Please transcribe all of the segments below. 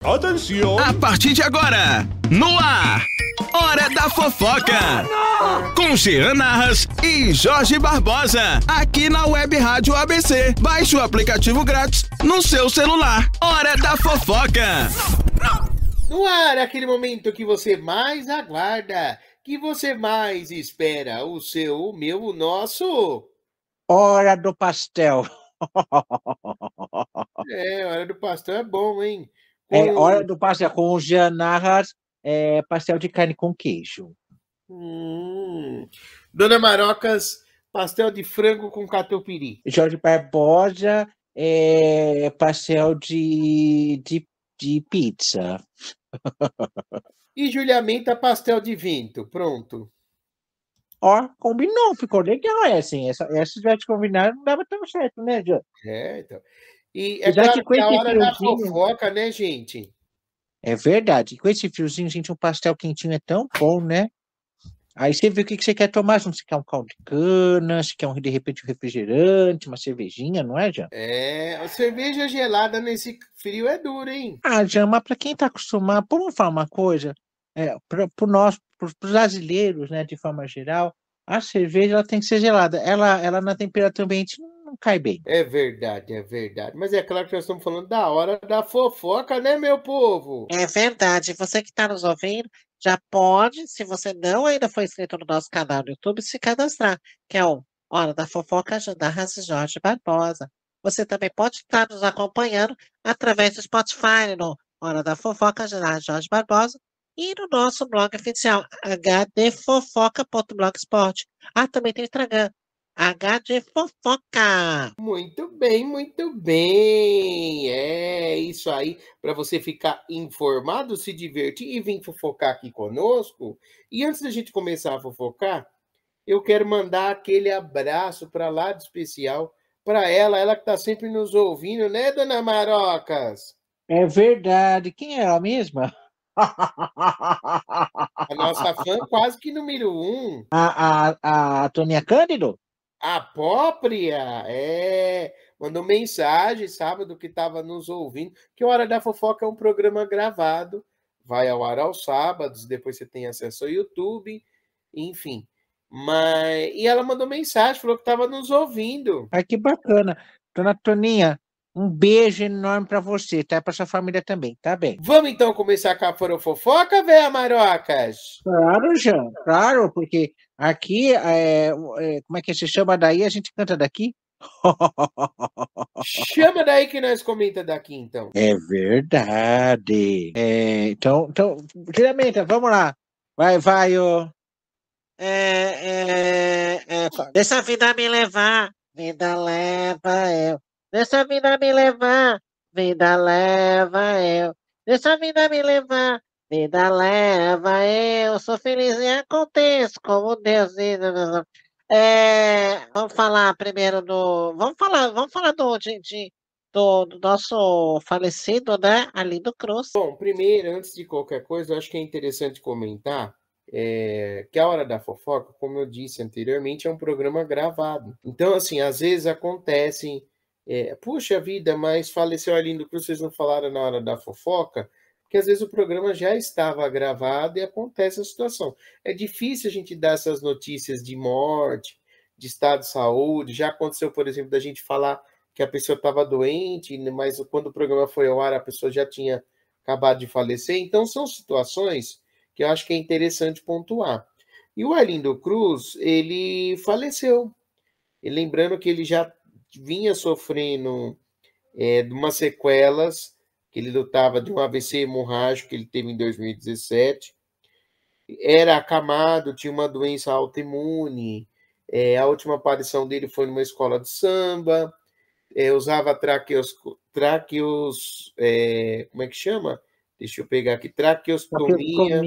Atenção! A partir de agora, no ar, Hora da Fofoca, com Jean Narras e Jorge Barbosa, aqui na Web Rádio ABC. Baixe o aplicativo grátis no seu celular. Hora da Fofoca. No ar, aquele momento que você mais aguarda, que você mais espera, o seu, o meu, o nosso... Hora do pastel. Hora do pastel é bom, hein? Hora do pastel com o Jean Narras, pastel de carne com queijo. Dona Marocas, pastel de frango com catupiry. Jorge Barbosa, pastel de pizza. E Juliamenta, pastel de vento. Pronto. Ó, combinou, ficou legal assim. Essa se tivesse combinado, não dava tão certo, né, Jean? Então. E é Já claro que com que a esse hora da friozinho... fofoca, né, gente? É verdade. Com esse friozinho, gente, um pastel quentinho é tão bom, né? Aí você vê o que você quer tomar, se você quer um caldo de cana, se quer de repente um refrigerante, uma cervejinha, não é, Jean? A cerveja gelada nesse frio é dura, hein? Ah, Jean, mas para quem tá acostumado, vamos falar uma coisa, para nós, pros brasileiros, né, de forma geral, a cerveja ela tem que ser gelada. Ela na temperatura ambiente não cai bem. É verdade, é verdade. Mas é claro que nós estamos falando da hora da fofoca, né, meu povo? É verdade. Você que está nos ouvindo, já pode, se você não ainda foi inscrito no nosso canal no YouTube, se cadastrar, que é o Hora da Fofoca da Raça Jorge Barbosa. Você também pode estar nos acompanhando através do Spotify, no Hora da Fofoca da Jorge Barbosa, e no nosso blog oficial, hdfofoca.blogspot. Ah, também tem Instagram, hdfofoca. Muito bem, muito bem. É isso aí, para você ficar informado, se divertir e vir fofocar aqui conosco. E antes da gente começar a fofocar, eu quero mandar aquele abraço para lá de especial para ela que está sempre nos ouvindo, né, Dona Marocas? É verdade. Quem é ela mesma? A nossa fã quase que número 1. A Toninha Cândido? A própria, mandou mensagem sábado que estava nos ouvindo, que o Hora da Fofoca é um programa gravado, vai ao ar aos sábados, depois você tem acesso ao YouTube, enfim. E ela mandou mensagem, falou que estava nos ouvindo. Ai, que bacana. Dona Toninha, um beijo enorme para você, tá? Para sua família também, tá bem? Vamos então começar com a fofoca, véia Marocas? Claro, Jean, claro, porque aqui, como é que se chama daí? A gente canta daqui? Chama daí que nós comenta daqui, então. É verdade. Então, Juliamenta, vamos lá. Vai, ô. Deixa a vida me levar, vida leva eu. Deixa a vida me levar, vida leva eu. Deixa a vida me levar, vida leva eu. Sou feliz e aconteço como Deus diz. Vamos falar primeiro do. Vamos falar do nosso falecido, né? Arlindo Cruz. Bom, primeiro, antes de qualquer coisa, eu acho que é interessante comentar que a Hora da Fofoca, como eu disse anteriormente, é um programa gravado. Então, assim, às vezes acontecem, puxa vida, mas faleceu Arlindo Cruz, vocês não falaram na Hora da Fofoca, porque às vezes o programa já estava gravado e acontece a situação. É difícil a gente dar essas notícias de morte, de estado de saúde. Já aconteceu, por exemplo, da gente falar que a pessoa estava doente, mas quando o programa foi ao ar, a pessoa já tinha acabado de falecer. Então, são situações que eu acho que é interessante pontuar. E o Arlindo Cruz, ele faleceu. E lembrando que ele já vinha sofrendo de umas sequelas, que ele lutava de um AVC hemorrágico que ele teve em 2017. Era acamado, tinha uma doença autoimune. A última aparição dele foi numa escola de samba. Usava como é que chama? Deixa eu pegar aqui, traqueostomia.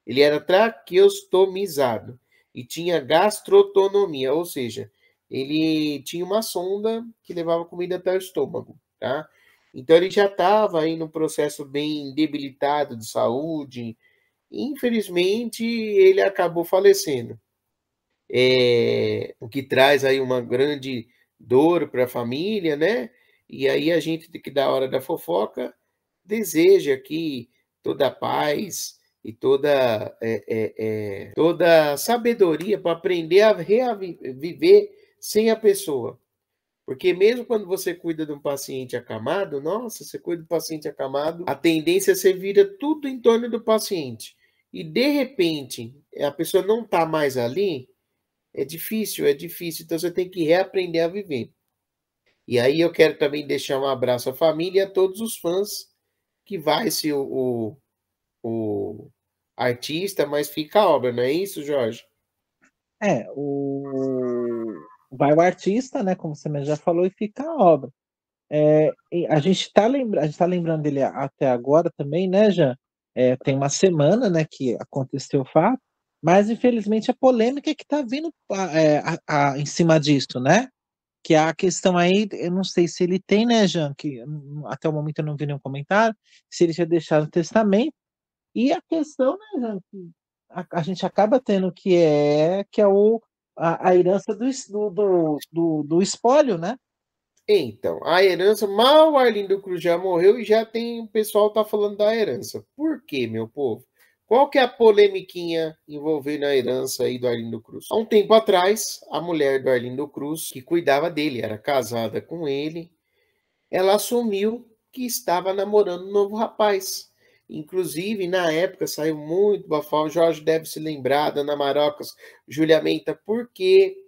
Ele era traqueostomizado e tinha gastrotonomia, ou seja, ele tinha uma sonda que levava comida até o estômago, tá? Então ele já estava aí num processo bem debilitado de saúde. Infelizmente, ele acabou falecendo. O que traz aí uma grande dor para a família, né? E aí a gente tem que dar a hora da fofoca deseja aqui toda a paz e toda sabedoria para aprender a viver sem a pessoa. Porque mesmo quando você cuida de um paciente acamado, nossa, você cuida do paciente acamado, a tendência é você vira tudo em torno do paciente. E de repente, a pessoa não está mais ali, é difícil. Então você tem que reaprender a viver. E aí eu quero também deixar um abraço à família e a todos os fãs, que vai ser o artista, mas fica a obra, não é isso, Jorge? Vai o artista, né? Como você mesmo já falou, e fica a obra. E a gente tá lembrando dele até agora também, né, Jean? Tem uma semana, né, que aconteceu o fato, mas infelizmente a polêmica é que tá vindo em cima disso, né? Que a questão aí, eu não sei se ele tem, né, Jean, que até o momento eu não vi nenhum comentário, se ele já deixaram o testamento, e a questão, né, Jean, que a gente acaba tendo que é a herança do espólio, né? Então, a herança, mal o Arlindo Cruz já morreu e já tem o pessoal tá falando da herança. Por quê, meu povo? Qual que é a polemiquinha envolvendo a herança aí do Arlindo Cruz? Há um tempo atrás, a mulher do Arlindo Cruz, que cuidava dele, era casada com ele, ela assumiu que estava namorando um novo rapaz. Inclusive, na época, saiu muito bafão. O Jorge deve se lembrar, da Ana Marocas, Júlia Menta, porque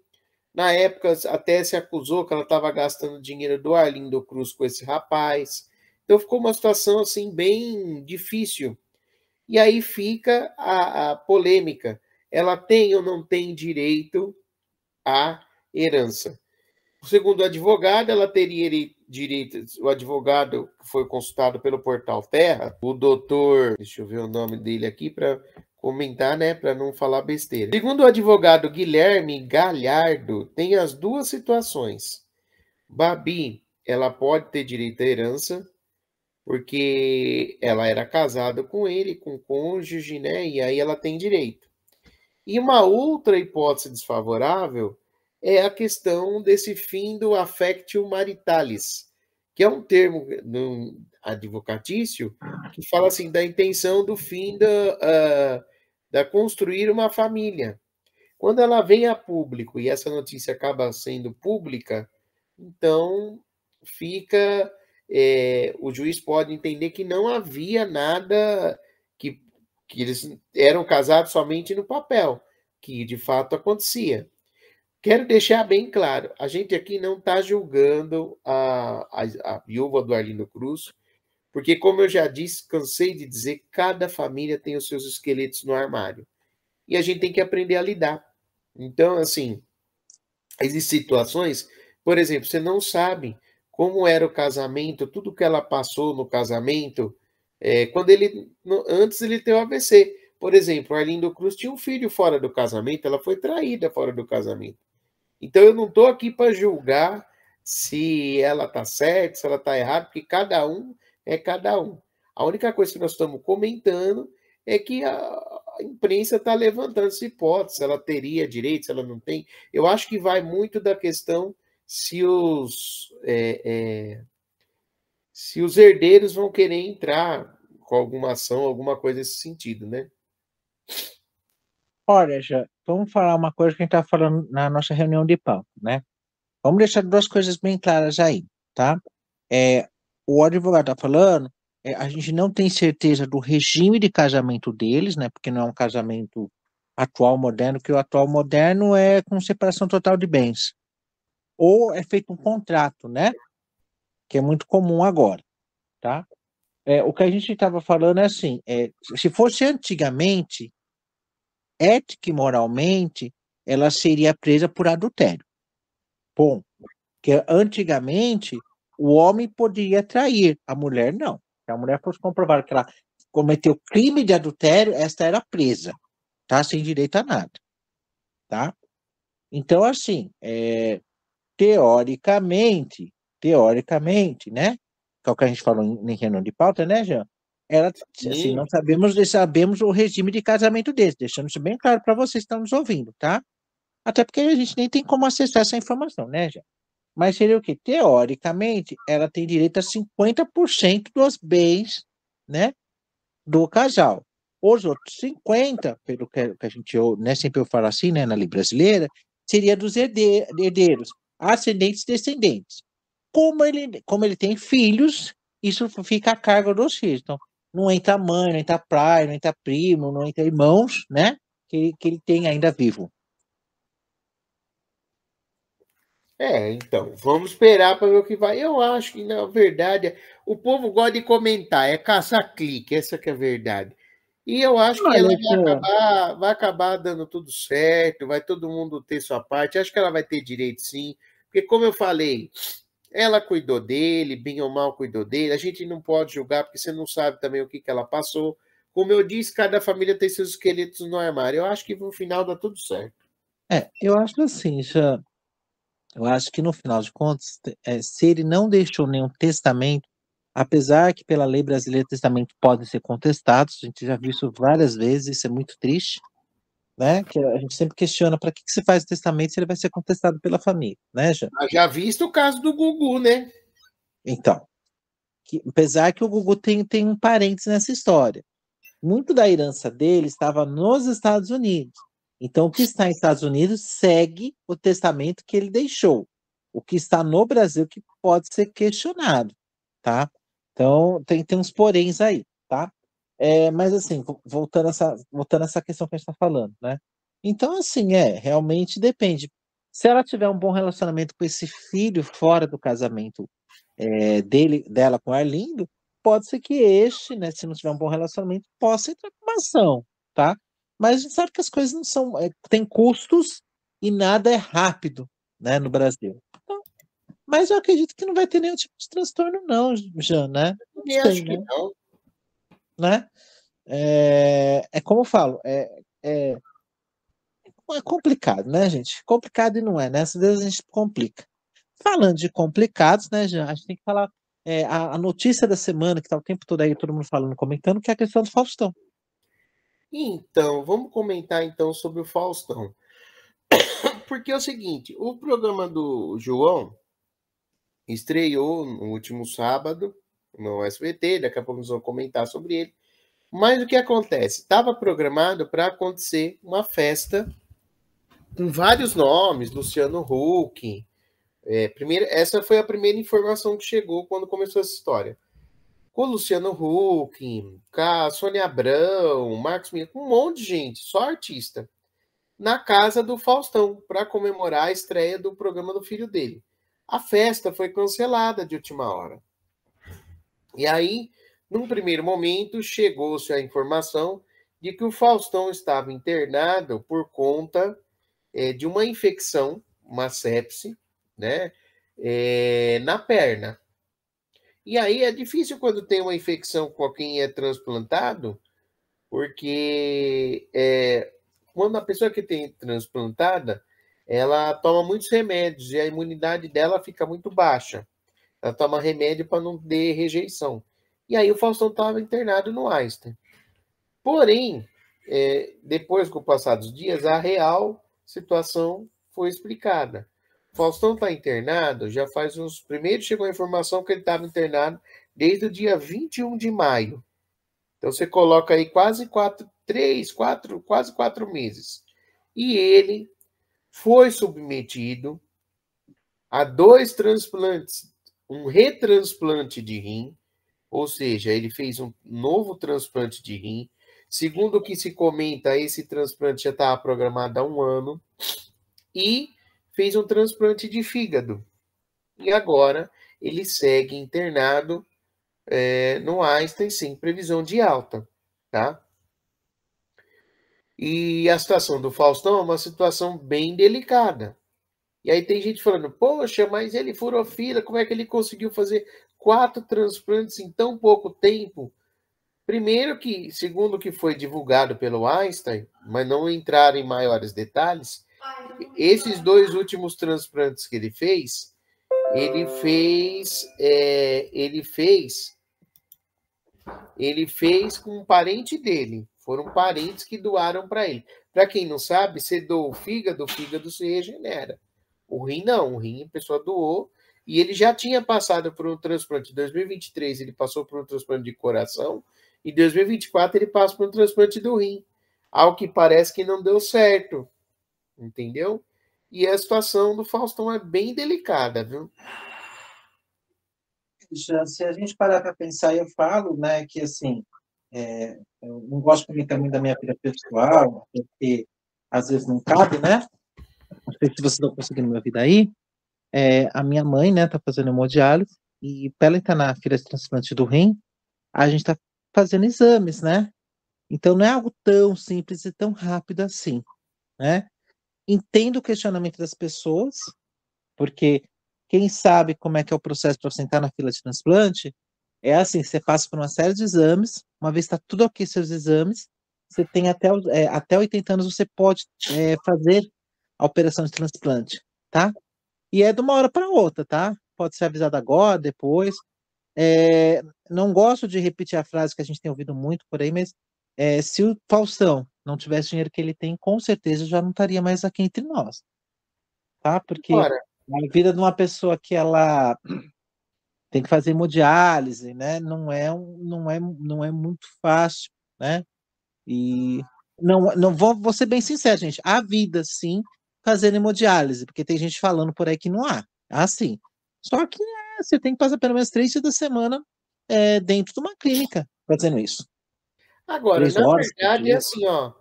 na época até se acusou que ela estava gastando dinheiro do Arlindo Cruz com esse rapaz. Então ficou uma situação assim bem difícil. E aí fica a polêmica. Ela tem ou não tem direito à herança? Segundo o advogado, ela teria direito. O advogado que foi consultado pelo Portal Terra, o doutor, deixa eu ver o nome dele aqui para comentar, né, para não falar besteira. Segundo o advogado Guilherme Galhardo, tem as duas situações. Babi, ela pode ter direito à herança, porque ela era casada com ele, com cônjuge, né, e aí ela tem direito. E uma outra hipótese desfavorável é a questão desse fim do affectio maritalis, que é um termo advocatício que fala assim da intenção do fim da construir uma família. Quando ela vem a público e essa notícia acaba sendo pública, então fica o juiz pode entender que não havia nada que eles eram casados somente no papel, que de fato acontecia. Quero deixar bem claro, a gente aqui não está julgando a viúva do Arlindo Cruz, porque, como eu já disse, cansei de dizer, cada família tem os seus esqueletos no armário. E a gente tem que aprender a lidar. Então, assim, existem situações, por exemplo, você não sabe como era o casamento, tudo que ela passou no casamento, quando antes ele ter o AVC. Por exemplo, o Arlindo Cruz tinha um filho fora do casamento, ela foi traída fora do casamento. Então, eu não estou aqui para julgar se ela está certa, se ela está errada, porque cada um é cada um. A única coisa que nós estamos comentando é que a imprensa está levantando essa hipótese, se ela teria direito, se ela não tem. Eu acho que vai muito da questão se os herdeiros vão querer entrar com alguma ação, alguma coisa nesse sentido, né? Olha, já vamos falar uma coisa que a gente está falando na nossa reunião de pauta, né? Vamos deixar duas coisas bem claras aí, tá? O advogado está falando, a gente não tem certeza do regime de casamento deles, né? Porque não é um casamento atual, moderno, que o atual moderno é com separação total de bens. Ou é feito um contrato, né? Que é muito comum agora, tá? O que a gente estava falando é assim, se fosse antigamente, ética e moralmente, ela seria presa por adultério. Bom, porque antigamente o homem poderia trair, a mulher não. Se a mulher fosse comprovada que ela cometeu crime de adultério, esta era presa, tá? Sem direito a nada, tá? Então, assim, teoricamente, né? Que é o que a gente falou em reunião de pauta, né, Jean? Assim, não sabemos o regime de casamento deles, deixando isso bem claro para vocês que estão nos ouvindo, tá? Até porque a gente nem tem como acessar essa informação, né, Jean? Mas seria o quê? Teoricamente, ela tem direito a 50% dos bens, né, do casal. Os outros 50%, pelo que a gente né, sempre eu falo assim, né, na lei brasileira, seria dos herdeiros, ascendentes e descendentes. Como ele tem filhos, isso fica a cargo dos filhos. Então, não entra mãe, não entra pai, não entra primo, não entra irmãos, né, que ele tem ainda vivo. Então, vamos esperar para ver o que vai. Eu acho que, na verdade, o povo gosta de comentar, é caçar clique, essa que é a verdade. E eu acho que ela vai acabar dando tudo certo, vai todo mundo ter sua parte. Acho que ela vai ter direito sim, porque como eu falei, ela cuidou dele, bem ou mal cuidou dele. A gente não pode julgar, porque você não sabe também o que ela passou. Como eu disse, cada família tem seus esqueletos no armário. Eu acho que no final dá tudo certo. Eu acho assim, já. Eu acho que no final de contas, se ele não deixou nenhum testamento, apesar que pela lei brasileira testamentos podem ser contestados, a gente já viu isso várias vezes, isso é muito triste, né? Que a gente sempre questiona para que se faz o testamento se ele vai ser contestado pela família, né, já? Já visto o caso do Gugu, né? Então, apesar que o Gugu tem um parênteses nessa história. Muito da herança dele estava nos Estados Unidos. Então, o que está nos Estados Unidos segue o testamento que ele deixou. O que está no Brasil que pode ser questionado, tá? Então, tem uns poréns aí, tá? Mas, assim, voltando a essa questão que a gente está falando, né? Então, assim, realmente depende. Se ela tiver um bom relacionamento com esse filho fora do casamento dela com o Arlindo, pode ser que este, né, se não tiver um bom relacionamento, possa entrar com uma ação, tá? Mas a gente sabe que as coisas não são, tem custos e nada é rápido, né, no Brasil. Então, mas eu acredito que não vai ter nenhum tipo de transtorno, não, Jean, né? Não E sei, acho que né? não. Né? Como eu falo, é complicado, né, gente? Complicado e não é, né? Às vezes a gente complica. Falando de complicados, né, Jean? A gente tem que falar a notícia da semana, que tá o tempo todo aí, todo mundo falando, comentando, que é a questão do Faustão. Então, vamos comentar então sobre o Faustão. Porque é o seguinte, o programa do João estreou no último sábado no SBT, daqui a pouco nós vamos comentar sobre ele. Mas o que acontece? Estava programado para acontecer uma festa com vários nomes, Luciano Huck. Essa foi a primeira informação que chegou quando começou essa história. Com o Luciano Huck, com a Sônia Abrão, Marcos Mion, com um monte de gente, só artista, na casa do Faustão, para comemorar a estreia do programa do filho dele. A festa foi cancelada de última hora. E aí, num primeiro momento, chegou-se a informação de que o Faustão estava internado por conta de uma infecção, uma sepse, né, na perna. E aí é difícil quando tem uma infecção com quem é transplantado, porque quando a pessoa que tem transplantada, ela toma muitos remédios e a imunidade dela fica muito baixa. Ela toma remédio para não ter rejeição. E aí o Faustão estava internado no Einstein. Porém, depois, com o passar dos dias, a real situação foi explicada. O Faustão está internado, já faz uns... Primeiro chegou a informação que ele estava internado desde o dia 21 de maio. Então você coloca aí quase 4 meses. E ele foi submetido a 2 transplantes, um retransplante de rim, ou seja, ele fez um novo transplante de rim. Segundo o que se comenta, esse transplante já estava programado há 1 ano. E fez um transplante de fígado. E agora ele segue internado no Einstein sem previsão de alta, tá? E a situação do Faustão é uma situação bem delicada. E aí tem gente falando, poxa, mas ele furou fila, como é que ele conseguiu fazer 4 transplantes em tão pouco tempo? Primeiro que, segundo o que foi divulgado pelo Einstein, mas não entrar em maiores detalhes, esses 2 últimos transplantes que ele fez com um parente dele. Foram parentes que doaram para ele. Para quem não sabe, você doa o fígado se regenera. O rim não, o rim a pessoa doou e ele já tinha passado por um transplante. Em 2023 ele passou por um transplante de coração e em 2024 ele passa por um transplante do rim. Algo que parece que não deu certo, entendeu? E a situação do Faustão é bem delicada, viu? Já, se a gente parar para pensar, eu falo, né, que assim, eu não gosto de comentar muito da minha vida pessoal, porque às vezes não cabe, né? Não sei se vocês estão conseguindo me ouvir daí. A minha mãe, né, tá fazendo hemodiálise, e para ela entrar na fila de transplante do rim, a gente tá fazendo exames, né? Então não é algo tão simples e tão rápido assim, né? Entendo o questionamento das pessoas, porque quem sabe como é que é o processo para você entrar na fila de transplante, é assim, você passa por uma série de exames, uma vez está tudo ok seus exames, você tem até 80 anos, você pode fazer a operação de transplante, tá? E é de uma hora para outra, tá? Pode ser avisado agora, depois. Não gosto de repetir a frase que a gente tem ouvido muito por aí, mas se o Faustão não tivesse o dinheiro que ele tem, com certeza já não estaria mais aqui entre nós, tá? Porque Ora, a vida de uma pessoa que ela tem que fazer hemodiálise, né? Não é muito fácil, né? E não vou ser bem sincero, gente. Há vida, sim, fazendo hemodiálise, porque tem gente falando por aí que não há. Há sim. Só que você tem que passar pelo menos 3 dias da semana dentro de uma clínica fazendo isso. agora, 3 na horas por verdade, é dia. assim, ó.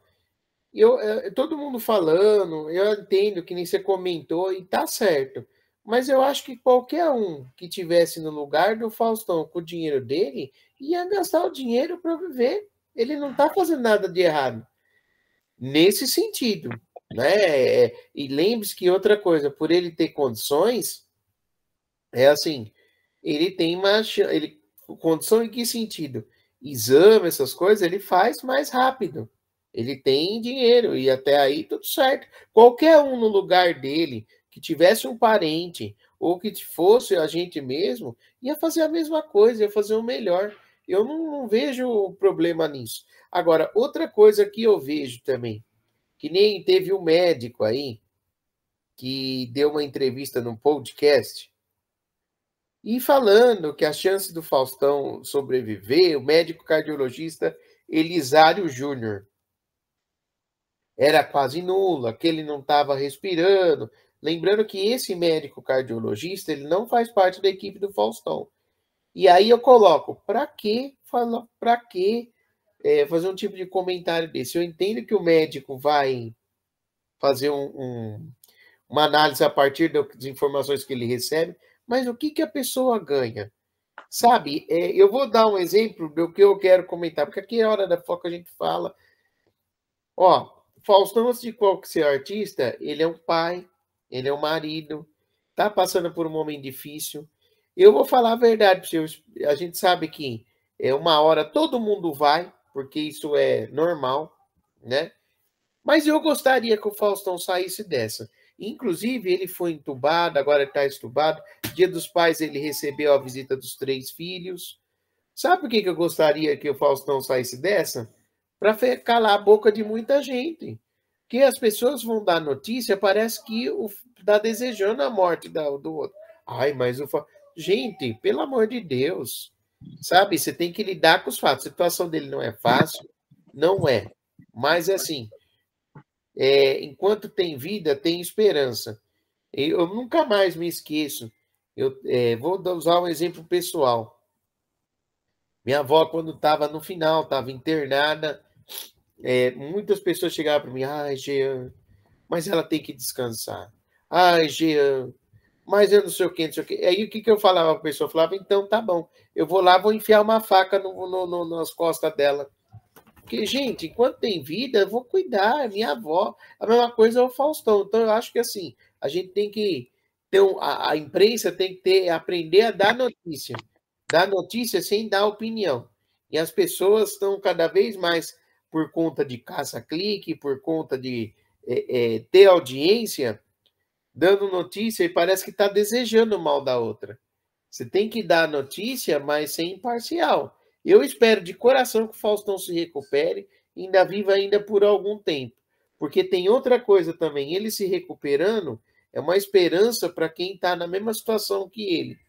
Todo mundo falando, eu entendo que nem você comentou e tá certo. Mas eu acho que qualquer um que tivesse no lugar do Faustão com o dinheiro dele ia gastar o dinheiro para viver. Ele não tá fazendo nada de errado nesse sentido, né? E lembre-se que outra coisa, por ele ter condições, é assim, ele tem ele condição em que sentido? Exame, essas coisas, ele faz mais rápido. Ele tem dinheiro e até aí tudo certo. Qualquer um no lugar dele que tivesse um parente ou que fosse a gente mesmo, ia fazer a mesma coisa, ia fazer o melhor. Eu não vejo problema nisso. Agora, outra coisa que eu vejo também, que nem teve um médico aí que deu uma entrevista num podcast e falando que a chance do Faustão sobreviver, o médico cardiologista Elisário Júnior, era quase nula, que ele não estava respirando. Lembrando que esse médico cardiologista, ele não faz parte da equipe do Faustão. E aí eu coloco, para que fazer um tipo de comentário desse? Eu entendo que o médico vai fazer uma análise a partir das informações que ele recebe, mas o que a pessoa ganha? Sabe, eu vou dar um exemplo do que eu quero comentar, porque aqui é a hora da foca a gente fala. Ó, Faustão, antes de qualquer ser artista, ele é um pai, ele é um marido, tá passando por um momento difícil. Eu vou falar a verdade para vocês. A gente sabe que uma hora todo mundo vai, porque isso é normal, né? Mas eu gostaria que o Faustão saísse dessa. Inclusive, ele foi entubado, agora está entubado. Dia dos Pais, ele recebeu a visita dos 3 filhos. Sabe por que eu gostaria que o Faustão saísse dessa? Para calar a boca de muita gente. Que as pessoas vão dar notícia, parece que está desejando a morte do outro. Ai, mas gente, pelo amor de Deus. Sabe, você tem que lidar com os fatos. A situação dele não é fácil, não é. Mas, assim, enquanto tem vida, tem esperança. Eu nunca mais me esqueço. Eu vou usar um exemplo pessoal. Minha avó, quando estava no final, estava internada, muitas pessoas chegavam para mim, ai, Jean, mas ela tem que descansar. Ai, Jean, mas eu não sei o que, não sei o que. Aí o que eu falava para a pessoa? Eu falava, então tá bom, eu vou lá, vou enfiar uma faca nas costas dela. Porque, gente, enquanto tem vida, eu vou cuidar, minha avó. A mesma coisa é o Faustão. Então, eu acho que, assim, a gente tem que ter a imprensa tem que aprender a dar notícia. Dar notícia sem dar opinião. E as pessoas estão cada vez mais, por conta de caça-clique, por conta de ter audiência, dando notícia e parece que está desejando o mal da outra. Você tem que dar notícia, mas sem imparcial. Eu espero de coração que o Faustão se recupere e ainda viva ainda por algum tempo. Porque tem outra coisa também, ele se recuperando é uma esperança para quem está na mesma situação que ele.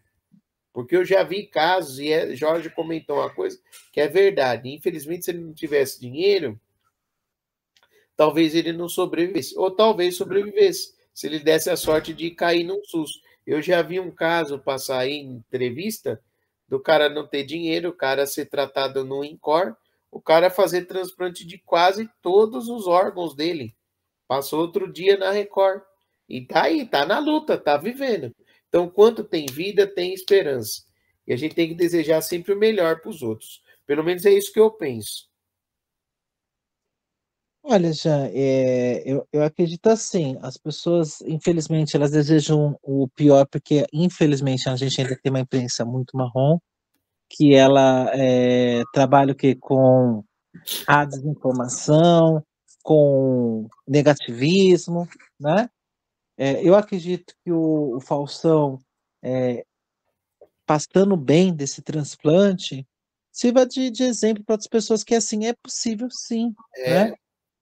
Porque eu já vi casos, e Jorge comentou uma coisa que é verdade. Infelizmente, se ele não tivesse dinheiro, talvez ele não sobrevivesse. Ou talvez sobrevivesse, se ele desse a sorte de cair num SUS. Eu já vi um caso passar aí em entrevista do cara não ter dinheiro, o cara ser tratado no INCOR, o cara fazer transplante de quase todos os órgãos dele. Passou outro dia na Record. E tá aí, tá na luta, tá vivendo. Então, quanto tem vida, tem esperança. E a gente tem que desejar sempre o melhor para os outros. Pelo menos é isso que eu penso. Olha, Jean, eu acredito assim, as pessoas, infelizmente, elas desejam o pior, porque, infelizmente, a gente ainda tem uma imprensa muito marrom, que ela trabalha o quê? Com a desinformação, com negativismo, né? Eu acredito que o Faustão, passando bem desse transplante, sirva de exemplo para outras pessoas que, assim, é possível sim, né?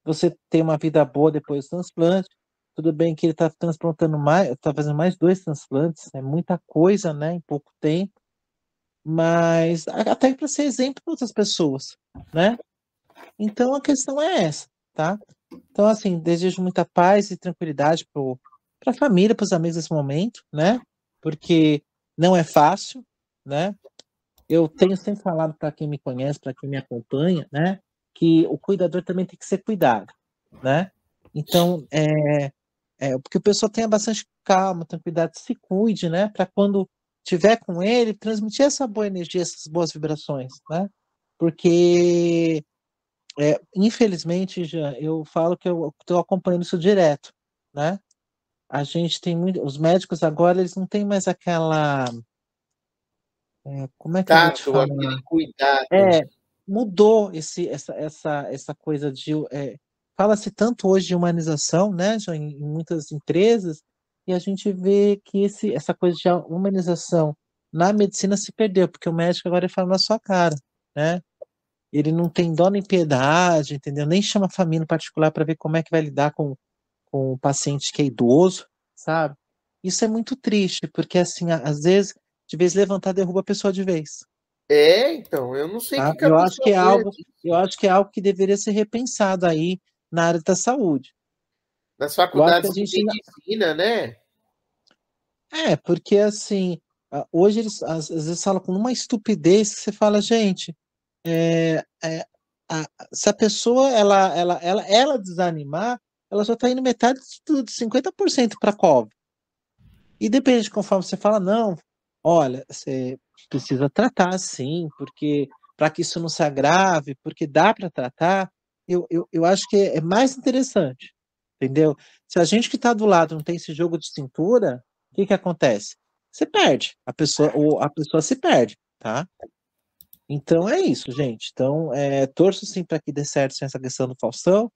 Você ter uma vida boa depois do transplante. Tudo bem que ele está transplantando mais, está fazendo mais 2 transplantes, é muita coisa, né, em pouco tempo, mas até para ser exemplo para outras pessoas, né? Então a questão é essa, tá? Então, assim, desejo muita paz e tranquilidade para a família, para os amigos nesse momento, né? Porque não é fácil, né? Eu tenho sempre falado para quem me conhece, para quem me acompanha, né? Que o cuidador também tem que ser cuidado, né? Então, porque o pessoal tenha bastante calma, tranquilidade, se cuide, né? Para quando tiver com ele, transmitir essa boa energia, essas boas vibrações, né? Porque, infelizmente, já eu falo que eu estou acompanhando isso direto, né? A gente tem muito, os médicos agora eles não têm mais aquela, como é que eu vou te Tato, falar? aquele cuidado. Mudou essa coisa de. Fala-se tanto hoje de humanização, né, já em muitas empresas, e a gente vê que essa coisa de humanização na medicina se perdeu, porque o médico agora ele fala na sua cara, né? Ele não tem dó nem piedade, entendeu? Nem chama a família em particular para ver como é que vai lidar com o paciente que é idoso, sabe? Isso é muito triste, porque assim, às vezes, de vez levantar, derruba a pessoa de vez. Então, eu não sei o Tá? que a pessoa ganha Eu acho que é algo que deveria ser repensado aí na área da saúde. nas Eu acho que a faculdades de gente medicina, né? porque assim, hoje eles às vezes falam com uma estupidez que você fala, gente, é, é, se a pessoa ela desanimar, ela já está indo metade de tudo, 50% para a cova. E depende, conforme você fala, não, olha, você precisa tratar sim, porque para que isso não se agrave, porque dá para tratar, eu acho que é mais interessante, entendeu? Se a gente que está do lado não tem esse jogo de cintura, o que acontece? Você perde, a pessoa se perde, tá? Então é isso, gente. Então, torço sim para que dê certo sem essa questão do Faustão,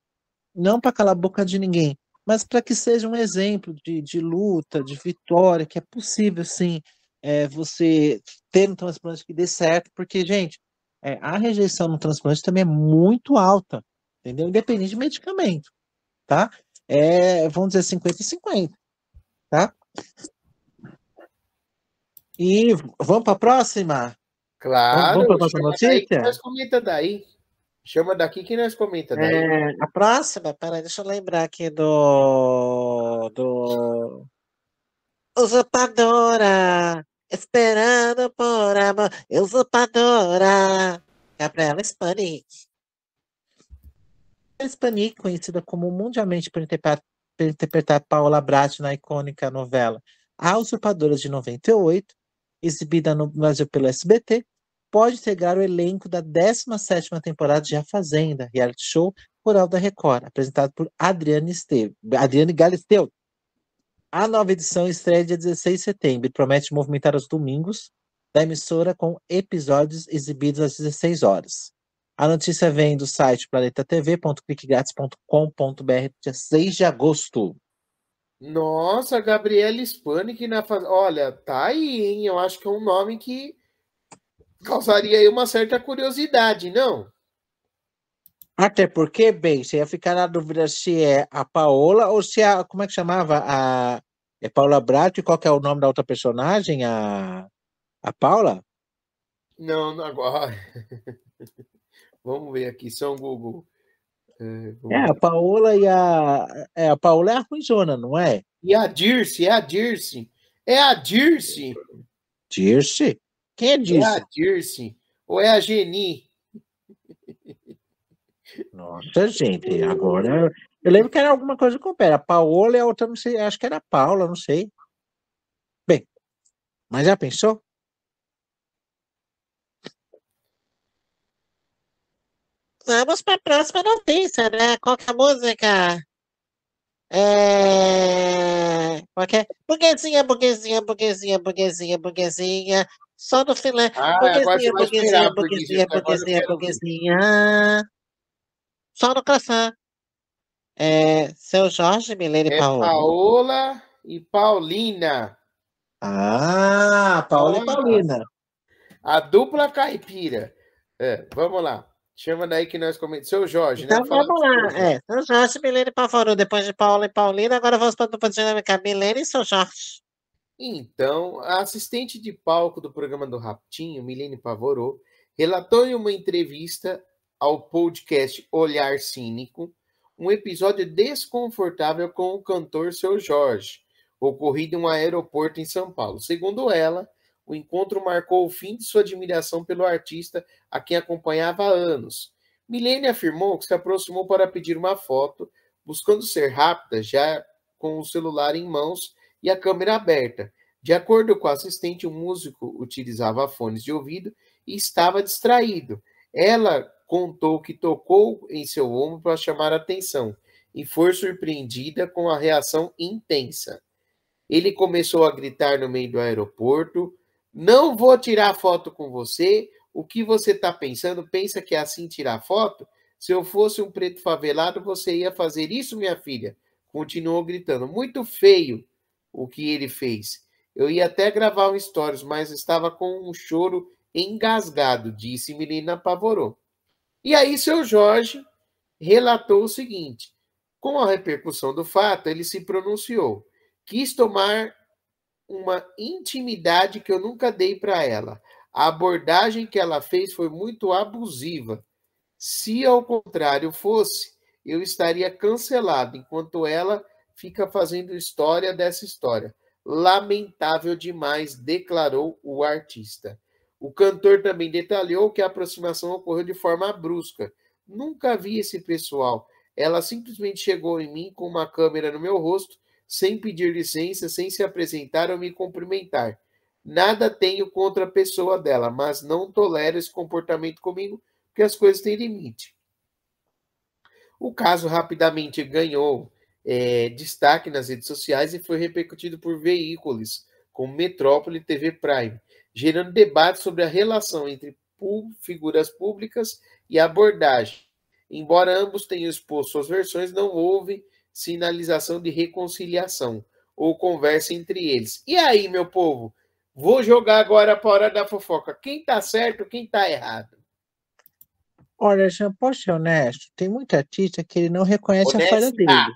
não para calar a boca de ninguém, mas para que seja um exemplo de luta, de vitória, que é possível, sim, você ter um transplante que dê certo, porque, gente, a rejeição no transplante também é muito alta, entendeu? Independente de medicamento, tá? Vamos dizer 50-50, tá? E vamos para a próxima? Vamos para Claro, a próxima chama daí que notícia? nós comenta daí. Chama daqui que nós comenta daí. A próxima, peraí, deixa eu lembrar aqui do Usurpadora, esperando por amor, Usurpadora, Gabriela Spanik. Spanik, conhecida como mundialmente por interpretar Paola Bratti na icônica novela A Usurpadora de 98, exibida no Brasil pelo SBT, pode integrar o elenco da 17ª temporada de A Fazenda, reality show rural da Record, apresentado por Adriane Galisteu. A nova edição estreia dia 16 de setembro e promete movimentar os domingos da emissora com episódios exibidos às 16 horas. A notícia vem do site planetatv.cliquegratis.com.br, dia 6 de agosto. Nossa, Gabriela Spanik na Olha, tá aí, hein? Eu acho que é um nome que causaria aí uma certa curiosidade, não? Até porque, bem, você ia ficar na dúvida se é a Paola ou se é como é que chamava? É Paula Bracho, e qual que é o nome da outra personagem? A Paula? Não, agora. Vamos ver aqui, só um Google. A Paola e a. A Paola é a ruimzona, não é? E a Dirce, é a Dirce. É a Dirce. Dirce? Quem é É a Dirce? Dirce. Ou é a Geni? Nossa, gente, agora. Eu lembro que era alguma coisa com pera. A Paola e a outra, não sei, acho que era a Paula, não sei. Bem, mas já pensou? Vamos para a próxima notícia, né? Qual que é a música? Qual que é? Burguesinha, burguesinha, burguesinha, burguesinha, burguesinha. Só no filé. Ah, agora você Burguesinha, vai burguesinha, esperar, porque burguesinha, agora eu burguesinha, quero ver. burguesinha. Só no croissant. Seu Jorge, Milene e É Paola. Paola e Paulina. Ah, Paola e Paulina. A dupla caipira. Vamos lá. Chama daí que nós comentamos. Seu Jorge, né? Então Falar vamos do seu lá. Jorge. Seu Jorge, Milene e Paola. Depois de Paola e Paulina, agora vamos para a dupla dinâmica. Milene e seu Jorge. Então, a assistente de palco do programa do Raptinho, Milene Pavorô, relatou em uma entrevista ao podcast Olhar Cínico um episódio desconfortável com o cantor Seu Jorge, ocorrido em um aeroporto em São Paulo. Segundo ela, o encontro marcou o fim de sua admiração pelo artista a quem acompanhava há anos. Milene afirmou que se aproximou para pedir uma foto, buscando ser rápida, já com o celular em mãos e a câmera aberta. De acordo com a assistente, o músico utilizava fones de ouvido e estava distraído. Ela contou que tocou em seu ombro para chamar a atenção e foi surpreendida com a reação intensa. Ele começou a gritar no meio do aeroporto: "Não vou tirar foto com você. O que você está pensando? Pensa que é assim tirar foto? Se eu fosse um preto favelado, você ia fazer isso, minha filha?" Continuou gritando. Muito feio o que ele fez. Eu ia até gravar um stories, mas estava com um choro engasgado, disse Menina Apavorou. E aí, seu Jorge relatou o seguinte: com a repercussão do fato, ele se pronunciou. Quis tomar uma intimidade que eu nunca dei para ela. A abordagem que ela fez foi muito abusiva. Se ao contrário fosse, eu estaria cancelado, enquanto ela fica fazendo história dessa história. Lamentável demais, declarou o artista. O cantor também detalhou que a aproximação ocorreu de forma brusca. Nunca vi esse pessoal. Ela simplesmente chegou em mim com uma câmera no meu rosto, sem pedir licença, sem se apresentar ou me cumprimentar. Nada tenho contra a pessoa dela, mas não tolero esse comportamento comigo, porque as coisas têm limite. O caso rapidamente ganhou destaque nas redes sociais e foi repercutido por veículos como Metrópole e TV Prime, gerando debate sobre a relação entre figuras públicas e a abordagem. Embora ambos tenham exposto suas versões, não houve sinalização de reconciliação ou conversa entre eles. E aí, meu povo? Vou jogar agora para a hora da fofoca. Quem tá certo, quem tá errado? Olha, já posso ser honesto? Tem muito artista que ele não reconhece a falha Honesta. dele.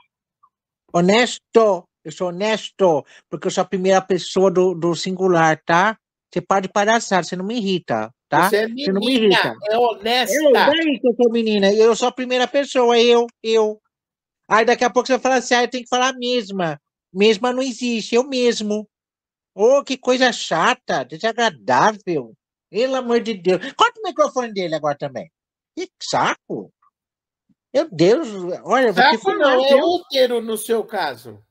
Honesto! Eu sou honesto, porque eu sou a primeira pessoa do singular, tá? Você para de palhaçada, você não me irrita, tá? Você é Você não me menina, irrita. é honesta. Daí que eu sou menina, e eu sou a primeira pessoa, eu. Aí daqui a pouco você vai falar assim, eu tenho que falar a mesma. Mesma não existe, eu mesmo. Oh, que coisa chata, desagradável. Pelo amor de Deus. Corta o microfone dele agora também. Que saco. Meu Deus, olha, eu vou te Saco falar, não, é viu? útero no seu caso.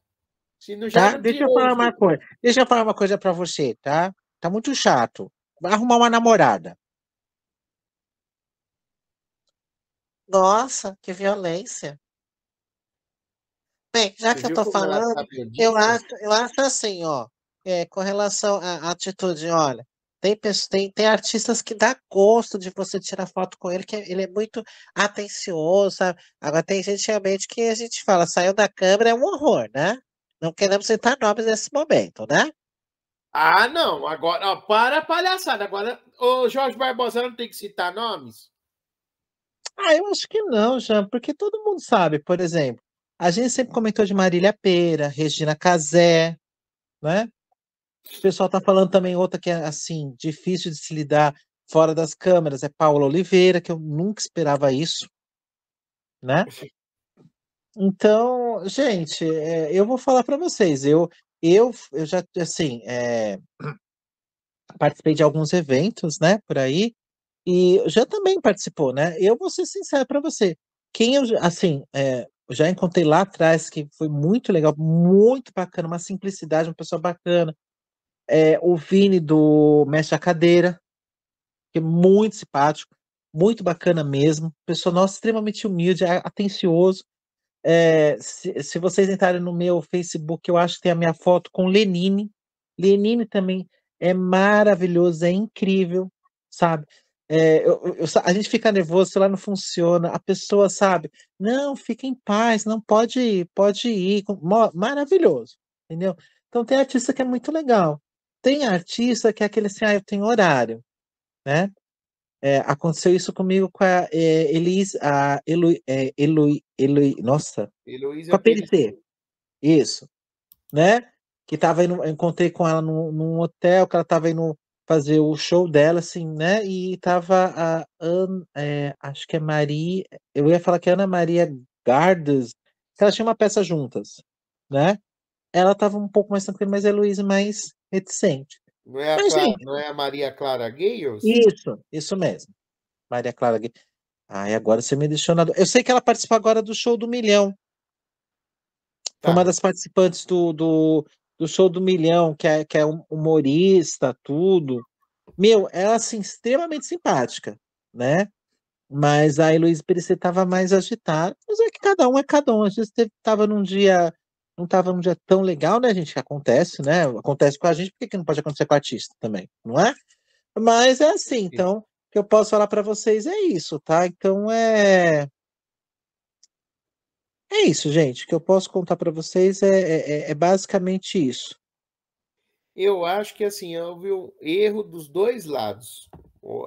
Se não já Tá? não Deixa eu tirou falar o uma útero. coisa. Deixa eu falar uma coisa pra você, tá? Tá muito chato. Vai arrumar uma namorada. Nossa, que violência. Bem, já Você que eu viu tô como ela tá falando, miudinha? eu acho assim, ó, com relação à atitude, olha, tem artistas que dá gosto de você tirar foto com ele, que ele é muito atencioso, sabe? Agora tem gente realmente que a gente fala, saiu da câmera é um horror, né? Não queremos citar nomes nesse momento, né? Ah, não. Agora, ó, para a palhaçada. Agora, o Jorge Barbosa não tem que citar nomes? Ah, eu acho que não, Jean, porque todo mundo sabe, por exemplo, a gente sempre comentou de Marília Pêra, Regina Casé, né? O pessoal tá falando também outra que é, assim, difícil de se lidar fora das câmeras, é Paula Oliveira, que eu nunca esperava isso, né? Então, gente, eu vou falar para vocês, eu já, assim, participei de alguns eventos, né, por aí, e já também participou, né? Eu vou ser sincero para você, quem eu, assim, eu já encontrei lá atrás, que foi muito legal, muito bacana, uma simplicidade, uma pessoa bacana, o Vini do Mestre da Cadeira, que é muito simpático, muito bacana mesmo, pessoa, nossa, extremamente humilde, atencioso. Se vocês entrarem no meu Facebook, eu acho que tem a minha foto com Lenine. Lenine também é maravilhoso, é incrível, sabe? A gente fica nervoso, o celular não funciona, a pessoa, sabe? Não, fica em paz, não pode ir. Maravilhoso, entendeu? Então tem artista que é muito legal. Tem artista que é aquele assim, eu tenho horário, né? Aconteceu isso comigo com a Elis, a nossa, com Heloísa a Pérez. PNC, isso, né? Que tava indo, eu encontrei com ela num hotel, que ela tava indo fazer o show dela, assim, né? E tava acho que é Maria, eu ia falar que é Ana Maria Gardas, que elas tinham uma peça juntas, né? Ela tava um pouco mais tranquila, mas a Heloísa mais reticente. Mas, gente, Não é a Maria Clara Gayos? isso mesmo. Maria Clara. Ai, agora você me deixou na. Eu sei que ela participou agora do Show do Milhão. Foi uma Tá. das participantes do Show do Milhão, que é humorista, tudo. Meu, ela, assim, extremamente simpática, né? Mas a Heloísa Perecer estava mais agitada. Mas é que cada um é cada um. Às vezes tava num dia. Não estava num dia tão legal, né, gente? Que acontece, né? Acontece com a gente, por que que não pode acontecer com o artista também, não é? Mas é assim, então, o que eu posso falar para vocês é isso, tá? Então é isso, gente. O que eu posso contar para vocês é basicamente isso. Eu acho que assim, houve o erro dos dois lados,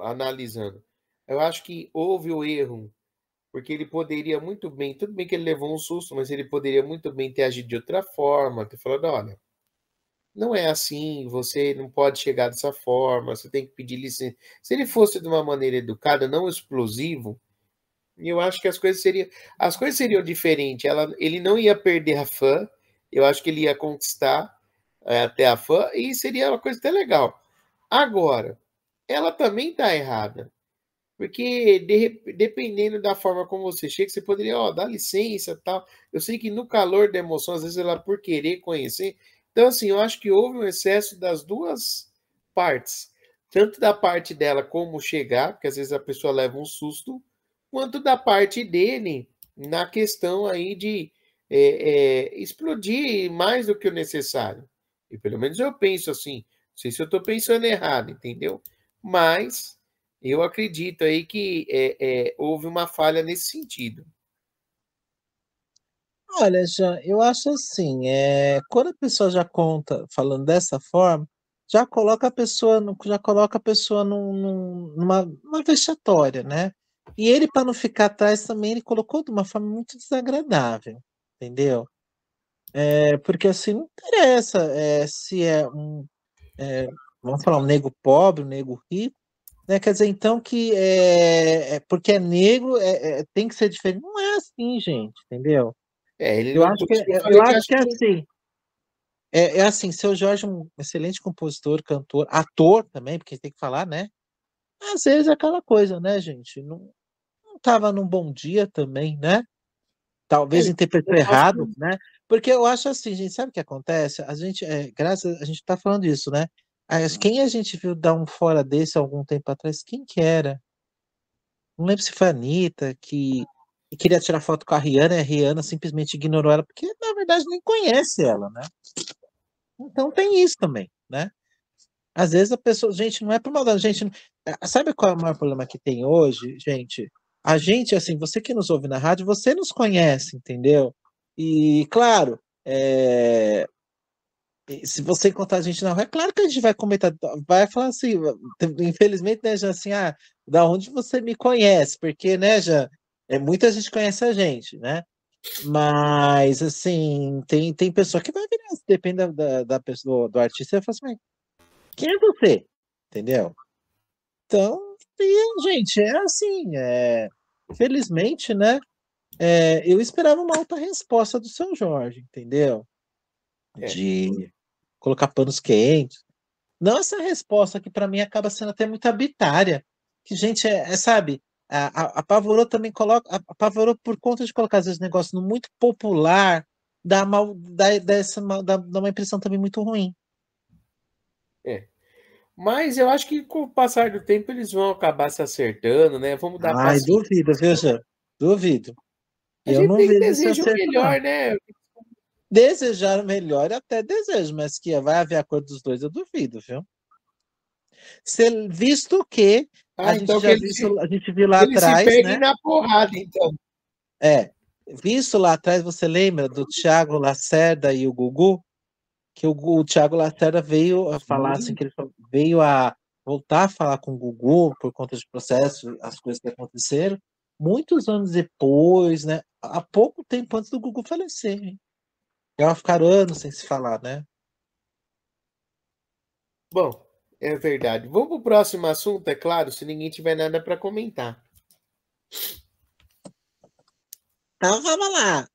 analisando. Eu acho que houve o erro, porque ele poderia muito bem, tudo bem que ele levou um susto, mas ele poderia muito bem ter agido de outra forma, ter falado, olha, não é assim, você não pode chegar dessa forma, você tem que pedir licença. Se ele fosse de uma maneira educada, não explosivo, eu acho que as coisas seriam diferentes. Ele não ia perder a fã, eu acho que ele ia conquistar até a fã e seria uma coisa até legal. Agora, ela também está errada, porque dependendo da forma como você chega, você poderia, ó, dar licença, tal. Eu sei que no calor da emoção, às vezes ela por querer conhecer. Então, assim, eu acho que houve um excesso das duas partes, tanto da parte dela como chegar, porque às vezes a pessoa leva um susto, quanto da parte dele na questão aí de explodir mais do que o necessário. E pelo menos eu penso assim. Não sei se eu estou pensando errado, entendeu? Mas eu acredito aí que houve uma falha nesse sentido. Olha, já, eu acho assim, quando a pessoa já conta falando dessa forma, já coloca a pessoa numa vexatória, né? E ele, para não ficar atrás também, ele colocou de uma forma muito desagradável, entendeu? Porque assim, não interessa se vamos falar, um nego pobre, um nego rico, né? Quer dizer, então que porque é negro, tem que ser diferente. Não é assim, gente, entendeu? Ele Eu não. acho Por que, isso que eu eu falei que acho acho que é que. assim. É assim, seu Jorge é um excelente compositor, cantor, ator também, porque tem que falar, né? Às vezes é aquela coisa, né, gente? Não tava num bom dia também, né? Talvez interpretou Eu posso. errado, né? Porque eu acho assim, gente, sabe o que acontece? A gente, a gente tá falando disso, né? Quem a gente viu dar um fora desse algum tempo atrás? Quem que era? Não lembro se foi a Anitta, que queria tirar foto com a Rihanna, e a Rihanna simplesmente ignorou ela, porque na verdade nem conhece ela, né? Então tem isso também, né? Às vezes a pessoa, gente, não é por maldade, gente, sabe qual é o maior problema que tem hoje, gente? A gente, assim, você que nos ouve na rádio, você nos conhece, entendeu? E, claro, se você encontrar a gente na rua, é claro que a gente vai comentar, vai falar assim, infelizmente, né, já assim, da onde você me conhece? Porque, né, já, muita gente conhece a gente, né? Mas, assim, tem pessoa que vai virar, depende da pessoa, do artista, e fala assim, "Mas quem é você?" Entendeu? Então, gente, é assim, felizmente, né? Eu esperava uma outra resposta do seu Jorge, entendeu? É. De colocar panos quentes. Não essa resposta que para mim acaba sendo até muito arbitrária. Que, gente, sabe, apavorou também, apavorou por conta de colocar às vezes negócio no muito popular, dá uma impressão também muito ruim. É. Mas eu acho que com o passar do tempo eles vão acabar se acertando, né? Vamos dar Ai, paciência. duvido, viu, Jean? Duvido. A Eu gente não tem que vejo esse desejar o acerto, não. melhor, né? Desejar o melhor, eu até desejo, mas que vai haver acordo dos dois, eu duvido, viu? Visto que a Ah, gente então que já viu, a gente viu lá eles se atrás, peguem né? na porrada, então. É, visto lá atrás, você lembra do Thiago Lacerda e o Gugu? Que o Thiago Lacerda veio a falar assim, Sim. que ele veio a voltar a falar com o Gugu por conta de processo, as coisas que aconteceram, muitos anos depois, né? Há pouco tempo antes do Gugu falecer, hein? Já ficaram anos sem se falar, né? Bom, é verdade. Vamos pro próximo assunto, é claro, se ninguém tiver nada para comentar. Então vamos lá.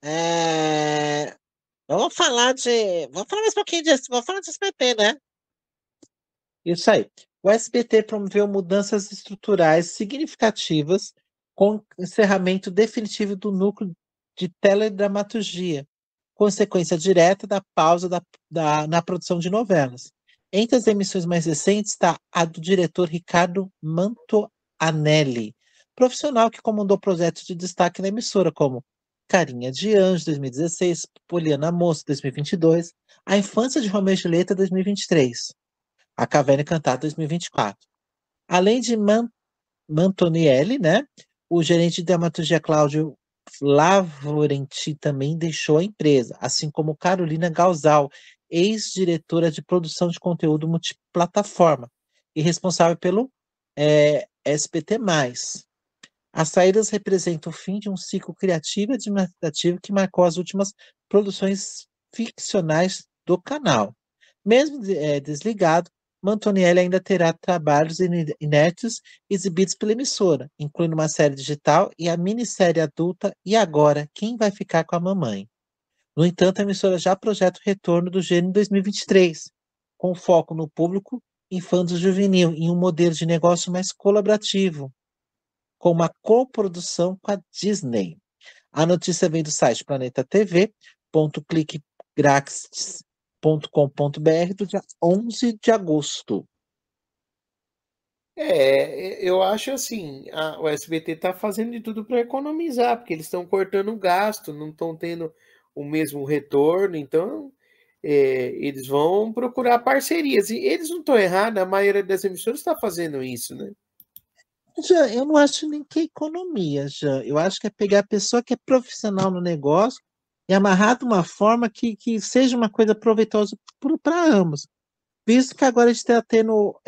Vamos falar mais um pouquinho disso. Vamos falar de SBT, né? Isso aí. O SBT promoveu mudanças estruturais significativas com o encerramento definitivo do núcleo de teledramaturgia, consequência direta da pausa na produção de novelas. Entre as emissões mais recentes está a do diretor Ricardo Mantoanelli, profissional que comandou projetos de destaque na emissora, como Carinha de Anjo, 2016, Poliana Moça, 2022, A Infância de Romeu e Julieta, 2023. A Caverna Encantada 2024. Além de Mantonielli, né? O gerente de dramaturgia Cláudio Lavorenti também deixou a empresa, assim como Carolina Galzal, ex-diretora de produção de conteúdo multiplataforma e responsável pelo SBT+. As saídas representam o fim de um ciclo criativo e administrativo que marcou as últimas produções ficcionais do canal. Mesmo desligado, Mantonielli ainda terá trabalhos inéditos exibidos pela emissora, incluindo uma série digital e a minissérie adulta E Agora, Quem Vai Ficar com a Mamãe? No entanto, a emissora já projeta o retorno do gênero em 2023, com foco no público infanto-juvenil, em um modelo de negócio mais colaborativo, com uma coprodução com a Disney. A notícia vem do site planetatv.clickgrax.com.br do dia 11 de agosto. Eu acho assim, o SBT está fazendo de tudo para economizar, porque eles estão cortando o gasto, não estão tendo o mesmo retorno, então eles vão procurar parcerias. E eles não estão errados, a maioria das emissoras está fazendo isso, né? Já, eu não acho nem que é economia, já. Eu acho que é pegar a pessoa que é profissional no negócio e amarrar de uma forma que seja uma coisa proveitosa para ambos. Visto que agora a gente está tendo.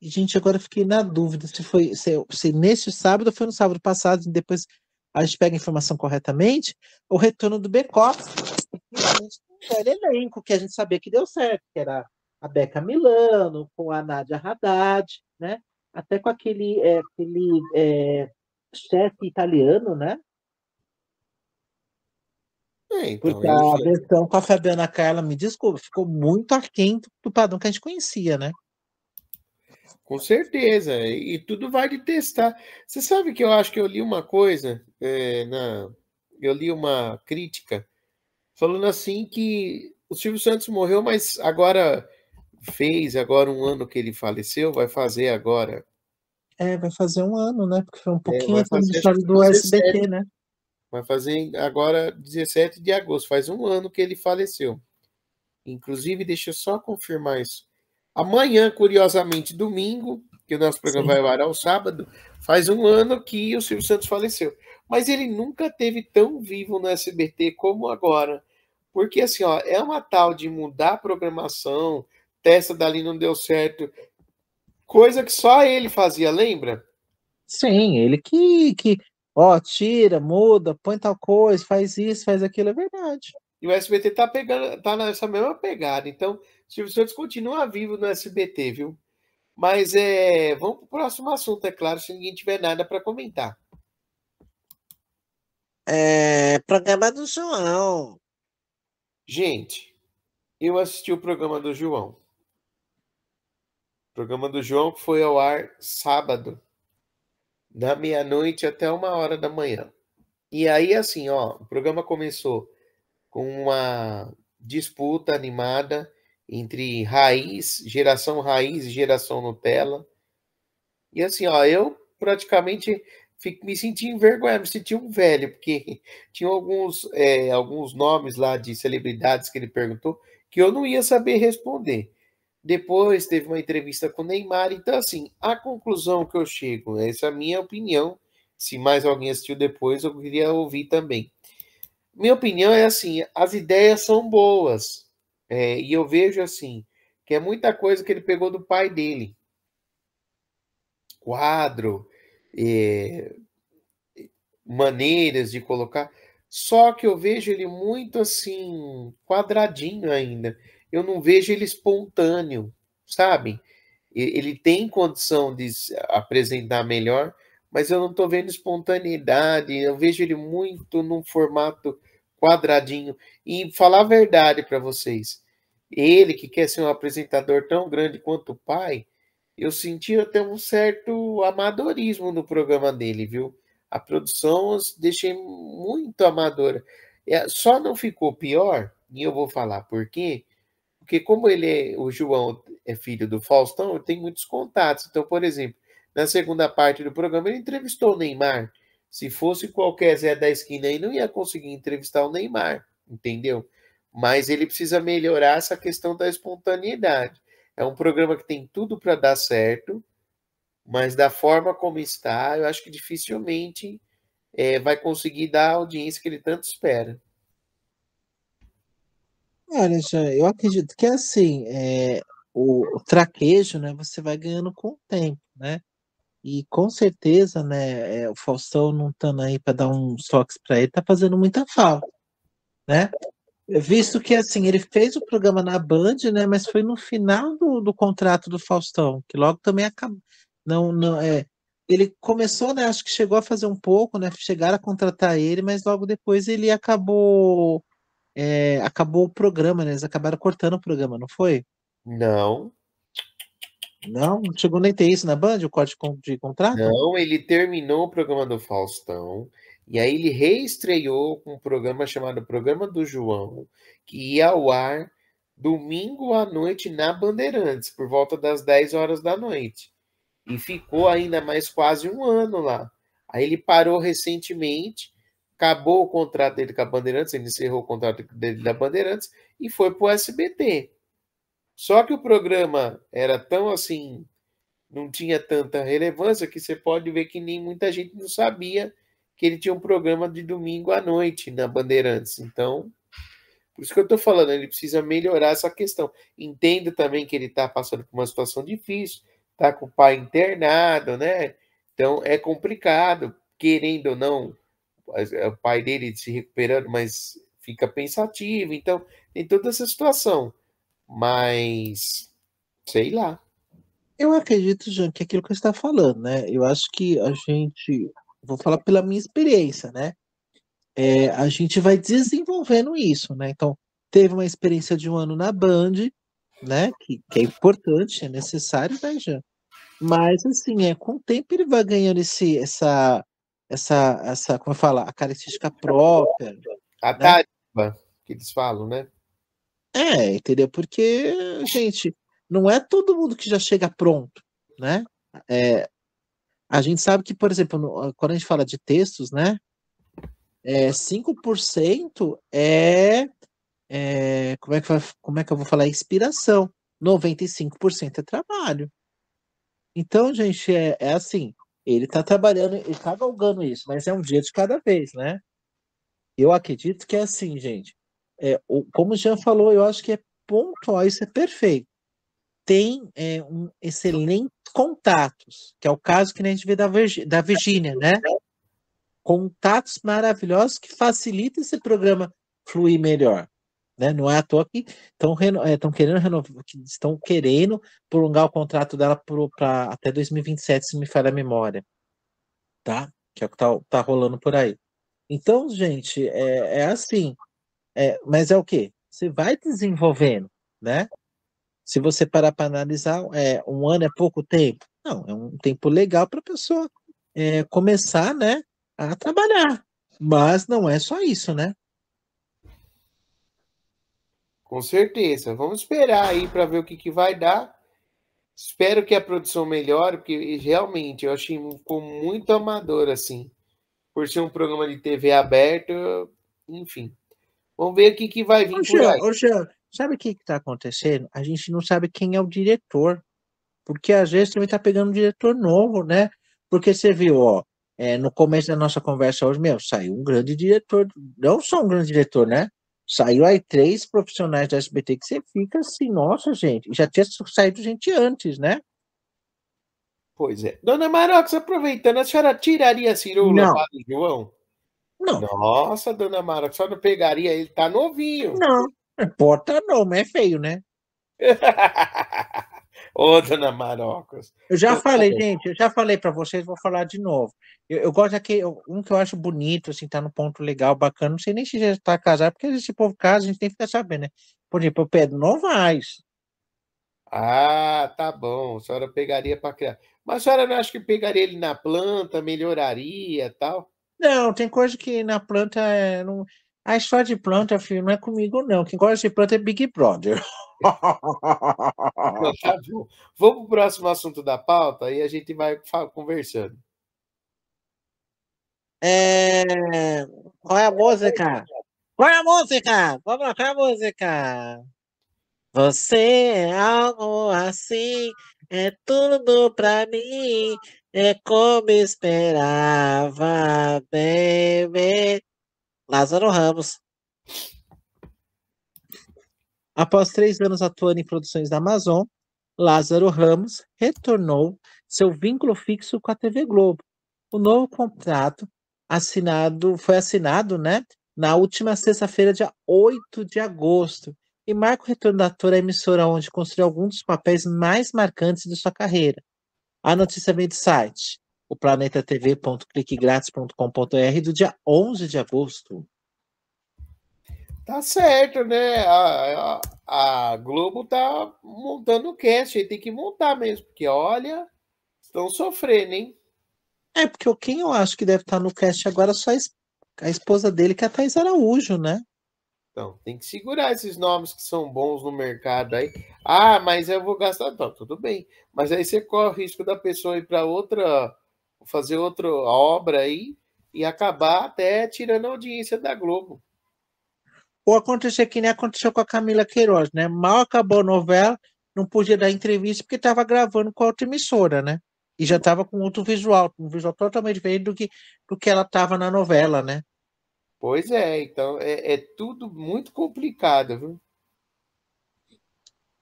Gente, agora eu fiquei na dúvida se neste sábado ou foi no sábado passado, e depois a gente pega a informação corretamente, o retorno do Backup, finalmente um velho elenco que a gente sabia que deu certo, que era a Becca Milano, com a Nádia Haddad, né? Até com aquele chefe italiano, né? Então, Porque eles a versão com a Fabiana Carla, me desculpa, ficou muito aquém do padrão que a gente conhecia, né? com certeza, e tudo vai de testar. Você sabe que eu acho que eu li uma coisa, eu li uma crítica falando assim que o Silvio Santos morreu, mas agora fez agora um ano que ele faleceu, vai fazer agora, Vai fazer um ano, né? Porque foi um pouquinho vai antes do fazer acho aniversário que do 17, SBT, né? vai fazer agora 17 de agosto, faz um ano que ele faleceu. Inclusive, deixa eu só confirmar isso. Amanhã, curiosamente, domingo, que o nosso programa Sim. vai ao ar ao sábado, faz um ano que o Silvio Santos faleceu. Mas ele nunca teve tão vivo no SBT como agora. Porque, assim, ó, é uma tal de mudar a programação, testa dali não deu certo, coisa que só ele fazia, lembra? Sim, ele que Ó, tira, muda, põe tal coisa, faz isso, faz aquilo, é verdade. E o SBT tá pegando, tá nessa mesma pegada. Então, Silvio Santos continua vivo no SBT, viu? Mas vamos pro próximo assunto, é claro, se ninguém tiver nada para comentar. Programa do João. Gente, eu assisti o programa do João. O programa do João que foi ao ar sábado, da meia-noite até 1h da manhã. E aí, assim, ó, o programa começou com uma disputa animada entre geração raiz e geração Nutella. E assim, ó, eu praticamente me senti envergonhado, me senti um velho, porque tinha alguns nomes lá de celebridades que ele perguntou que eu não ia saber responder. Depois teve uma entrevista com o Neymar, então assim, a conclusão que eu chego, essa é a minha opinião, se mais alguém assistiu depois, eu queria ouvir também. Minha opinião é assim, as ideias são boas, e eu vejo assim, que é muita coisa que ele pegou do pai dele. Quadro, eh, maneiras de colocar, só que eu vejo ele muito assim, quadradinho ainda. Eu não vejo ele espontâneo, sabe? Ele tem condição de apresentar melhor, mas eu não estou vendo espontaneidade. Eu vejo ele muito num formato quadradinho. E falar a verdade para vocês, ele que quer ser um apresentador tão grande quanto o pai, eu senti até um certo amadorismo no programa dele, viu? A produção eu deixei muito amadora. Só não ficou pior, e eu vou falar por quê, porque como o João é filho do Faustão, ele tem muitos contatos. Então, por exemplo, na segunda parte do programa, ele entrevistou o Neymar. Se fosse qualquer Zé da esquina aí, não ia conseguir entrevistar o Neymar, entendeu? Mas ele precisa melhorar essa questão da espontaneidade. É um programa que tem tudo para dar certo, mas da forma como está, eu acho que dificilmente vai conseguir dar a audiência que ele tanto espera. Olha, já, eu acredito que assim, o traquejo, né, você vai ganhando com o tempo, né? E com certeza, né, o Faustão não estando aí para dar uns toques para ele, tá fazendo muita falta, né? Visto que assim, ele fez o programa na Band, né, mas foi no final do contrato do Faustão, que logo também acabou. Não, não, ele começou, né, acho que chegou a fazer um pouco, né, chegaram a contratar ele, mas logo depois ele acabou o programa, né? Eles acabaram cortando o programa, não foi? Não, Não chegou nem ter isso na Band, o corte de contrato? não, ele terminou o programa do Faustão, e aí ele reestreou com um programa chamado Programa do João, que ia ao ar domingo à noite na Bandeirantes, por volta das 10 horas da noite. E ficou ainda mais quase um ano lá. Aí ele parou recentemente, acabou o contrato dele com a Bandeirantes, ele encerrou o contrato dele da Bandeirantes e foi para o SBT. Só que o programa era tão assim, não tinha tanta relevância que você pode ver que nem muita gente não sabia que ele tinha um programa de domingo à noite na Bandeirantes. Então, por isso que eu estou falando, ele precisa melhorar essa questão. Entendo também que ele está passando por uma situação difícil, está com o pai internado, né? Então é complicado, querendo ou não, o pai dele se recuperando, mas fica pensativo. Então tem toda essa situação. Mas sei lá. Eu acredito, Jean, que é aquilo que você está falando, né? Eu acho que a gente, vou falar pela minha experiência, né? A gente vai desenvolvendo isso, né? Então, teve uma experiência de um ano na Band, né? Que é importante, é necessário, né, Jean? Mas, assim, com o tempo ele vai ganhando como eu falo, a característica própria, A né? tarifa que eles falam, né? Entendeu? Porque, gente, não é todo mundo que já chega pronto, né? A gente sabe que, por exemplo, quando a gente fala de textos, né? 5% como é que eu vou falar? Inspiração. 95% é trabalho. Então, gente, é assim, ele tá trabalhando, ele tá galgando isso, mas é um dia de cada vez, né? Eu acredito que é assim, gente. Como o Jean falou, eu acho que é pontual, isso é perfeito. Tem um excelente contatos, que é o caso que a gente vê da Virgínia, né? contatos maravilhosos que facilitam esse programa fluir melhor. Né? Não é à toa que estão querendo prolongar o contrato dela para até 2027, se me falha a memória. Tá? Que é o que tá rolando por aí. Então, gente, é assim. Mas é o quê? Você vai desenvolvendo, né? Se você parar para analisar, um ano é pouco tempo? Não, é um tempo legal para a pessoa começar, né, a trabalhar. Mas não é só isso, né? Com certeza. Vamos esperar aí para ver o que vai dar. Espero que a produção melhore, porque realmente eu achei ficou muito amador assim, por ser um programa de TV aberto, enfim. Vamos ver o que vai vir por aí. Ô, Jean, sabe o que está acontecendo? A gente não sabe quem é o diretor, porque às vezes também está pegando um diretor novo, né? Porque você viu, ó, no começo da nossa conversa hoje, saiu um grande diretor, não só um grande diretor, né? Saiu aí 3 profissionais da SBT que você fica assim, nossa, gente, já tinha saído gente antes, né? Pois é. Dona Marox, aproveitando, a senhora tiraria a cirola Não, para o João? não, Nossa, Dona Marox, a senhora pegaria ele, tá novinho. não. Importa não, mas é feio, né? Ô, Dona Marocas. Eu já Então, tá falei, bom. gente, eu já falei para vocês, vou falar de novo. Eu gosto daquele, um que eu acho bonito, assim, tá no ponto legal, bacana. Não sei nem se já está casado, porque esse povo casa, a gente tem que ficar sabendo, né? Por exemplo, o Pedro Novaes. Ah, tá bom. A senhora pegaria para criar. Mas a senhora não acha que pegaria ele na planta, melhoraria e tal? Não, tem coisa que na planta não. A história de planta, filho, não é comigo, não. Quem gosta de planta é Big Brother. Então, tá bom. Vamos pro próximo assunto da pauta e a gente vai conversando. É... Qual é a música? Qual é a música? Vamos lá, qual é a música? Você é algo assim, é tudo pra mim, é como esperava, baby. Lázaro Ramos. Após 3 anos atuando em produções da Amazon, Lázaro Ramos retornou seu vínculo fixo com a TV Globo. O novo contrato foi assinado, né, na última sexta-feira, dia 8 de agosto, e marca o retorno da ator à emissora, onde construiu alguns dos papéis mais marcantes de sua carreira. A notícia vem do site, o planetatv.cliquegratis.com.br, do dia 11 de agosto. Tá certo, né? A Globo tá montando o cast, aí tem que montar mesmo, porque olha, estão sofrendo, hein? Porque quem eu acho que deve estar no cast agora é só a esposa dele, que é a Thaís Araújo, né? Então, tem que segurar esses nomes que são bons no mercado aí. Ah, mas eu vou gastar. Então, tudo bem. Mas aí você corre o risco da pessoa ir para outra, fazer outra obra aí e acabar até tirando a audiência da Globo. Ou acontecer que nem aconteceu com a Camila Queiroz, né? Mal acabou a novela, não podia dar entrevista porque estava gravando com a outra emissora, né? E já estava com outro visual, um visual totalmente diferente do que ela estava na novela, né? Pois é, então é tudo muito complicado, viu?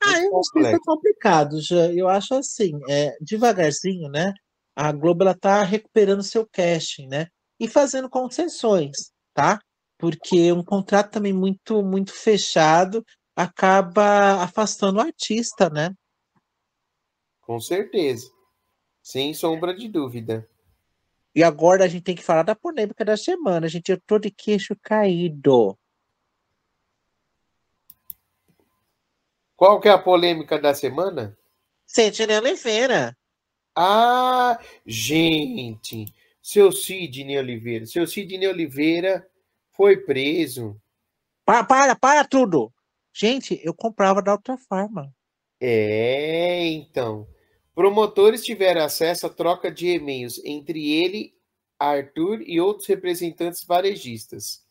Muito Eu não sei se é complexo. complicado, já. Eu acho assim, devagarzinho, né? A Globo ela tá recuperando seu casting, né? E fazendo concessões, tá? Porque um contrato também muito, muito fechado acaba afastando o artista, né? Com certeza. Sem sombra de dúvida. E agora a gente tem que falar da polêmica da semana, gente. Eu tô de queixo caído. Qual que é a polêmica da semana? Sidney Oliveira. Ah, gente, seu Sidney Oliveira. Seu Sidney Oliveira foi preso. Para tudo! Gente, eu comprava da outra forma. Então. Promotores tiveram acesso à troca de e-mails entre ele, Arthur e outros representantes varejistas.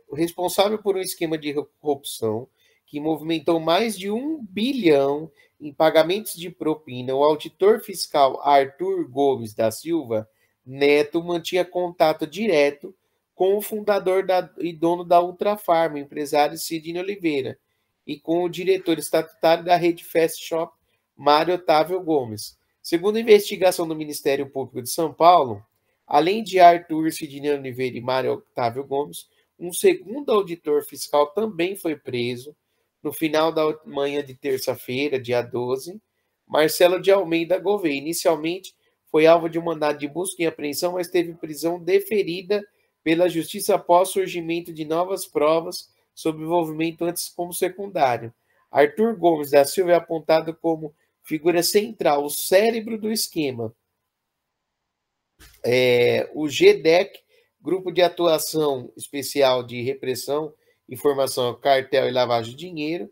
O responsável por um esquema de corrupção que movimentou mais de 1 bilhão em pagamentos de propina, o auditor fiscal Arthur Gomes da Silva Neto mantinha contato direto com o fundador e dono da Ultrafarma, o empresário Sidney Oliveira, e com o diretor estatutário da rede Fast Shop, Mário Otávio Gomes. Segundo a investigação do Ministério Público de São Paulo, Além de Arthur Sidney Oliveira e Mário Octávio Gomes, um segundo auditor fiscal também foi preso no final da manhã de terça-feira, dia 12, Marcelo de Almeida Gouveia. Inicialmente, foi alvo de um mandado de busca e apreensão, mas teve prisão deferida pela Justiça após surgimento de novas provas sobre envolvimento antes como secundário. Arthur Gomes da Silva é apontado como figura central, o cérebro do esquema. O GDEC, Grupo de Atuação Especial de Repressão, Informação, Cartel e Lavagem de Dinheiro,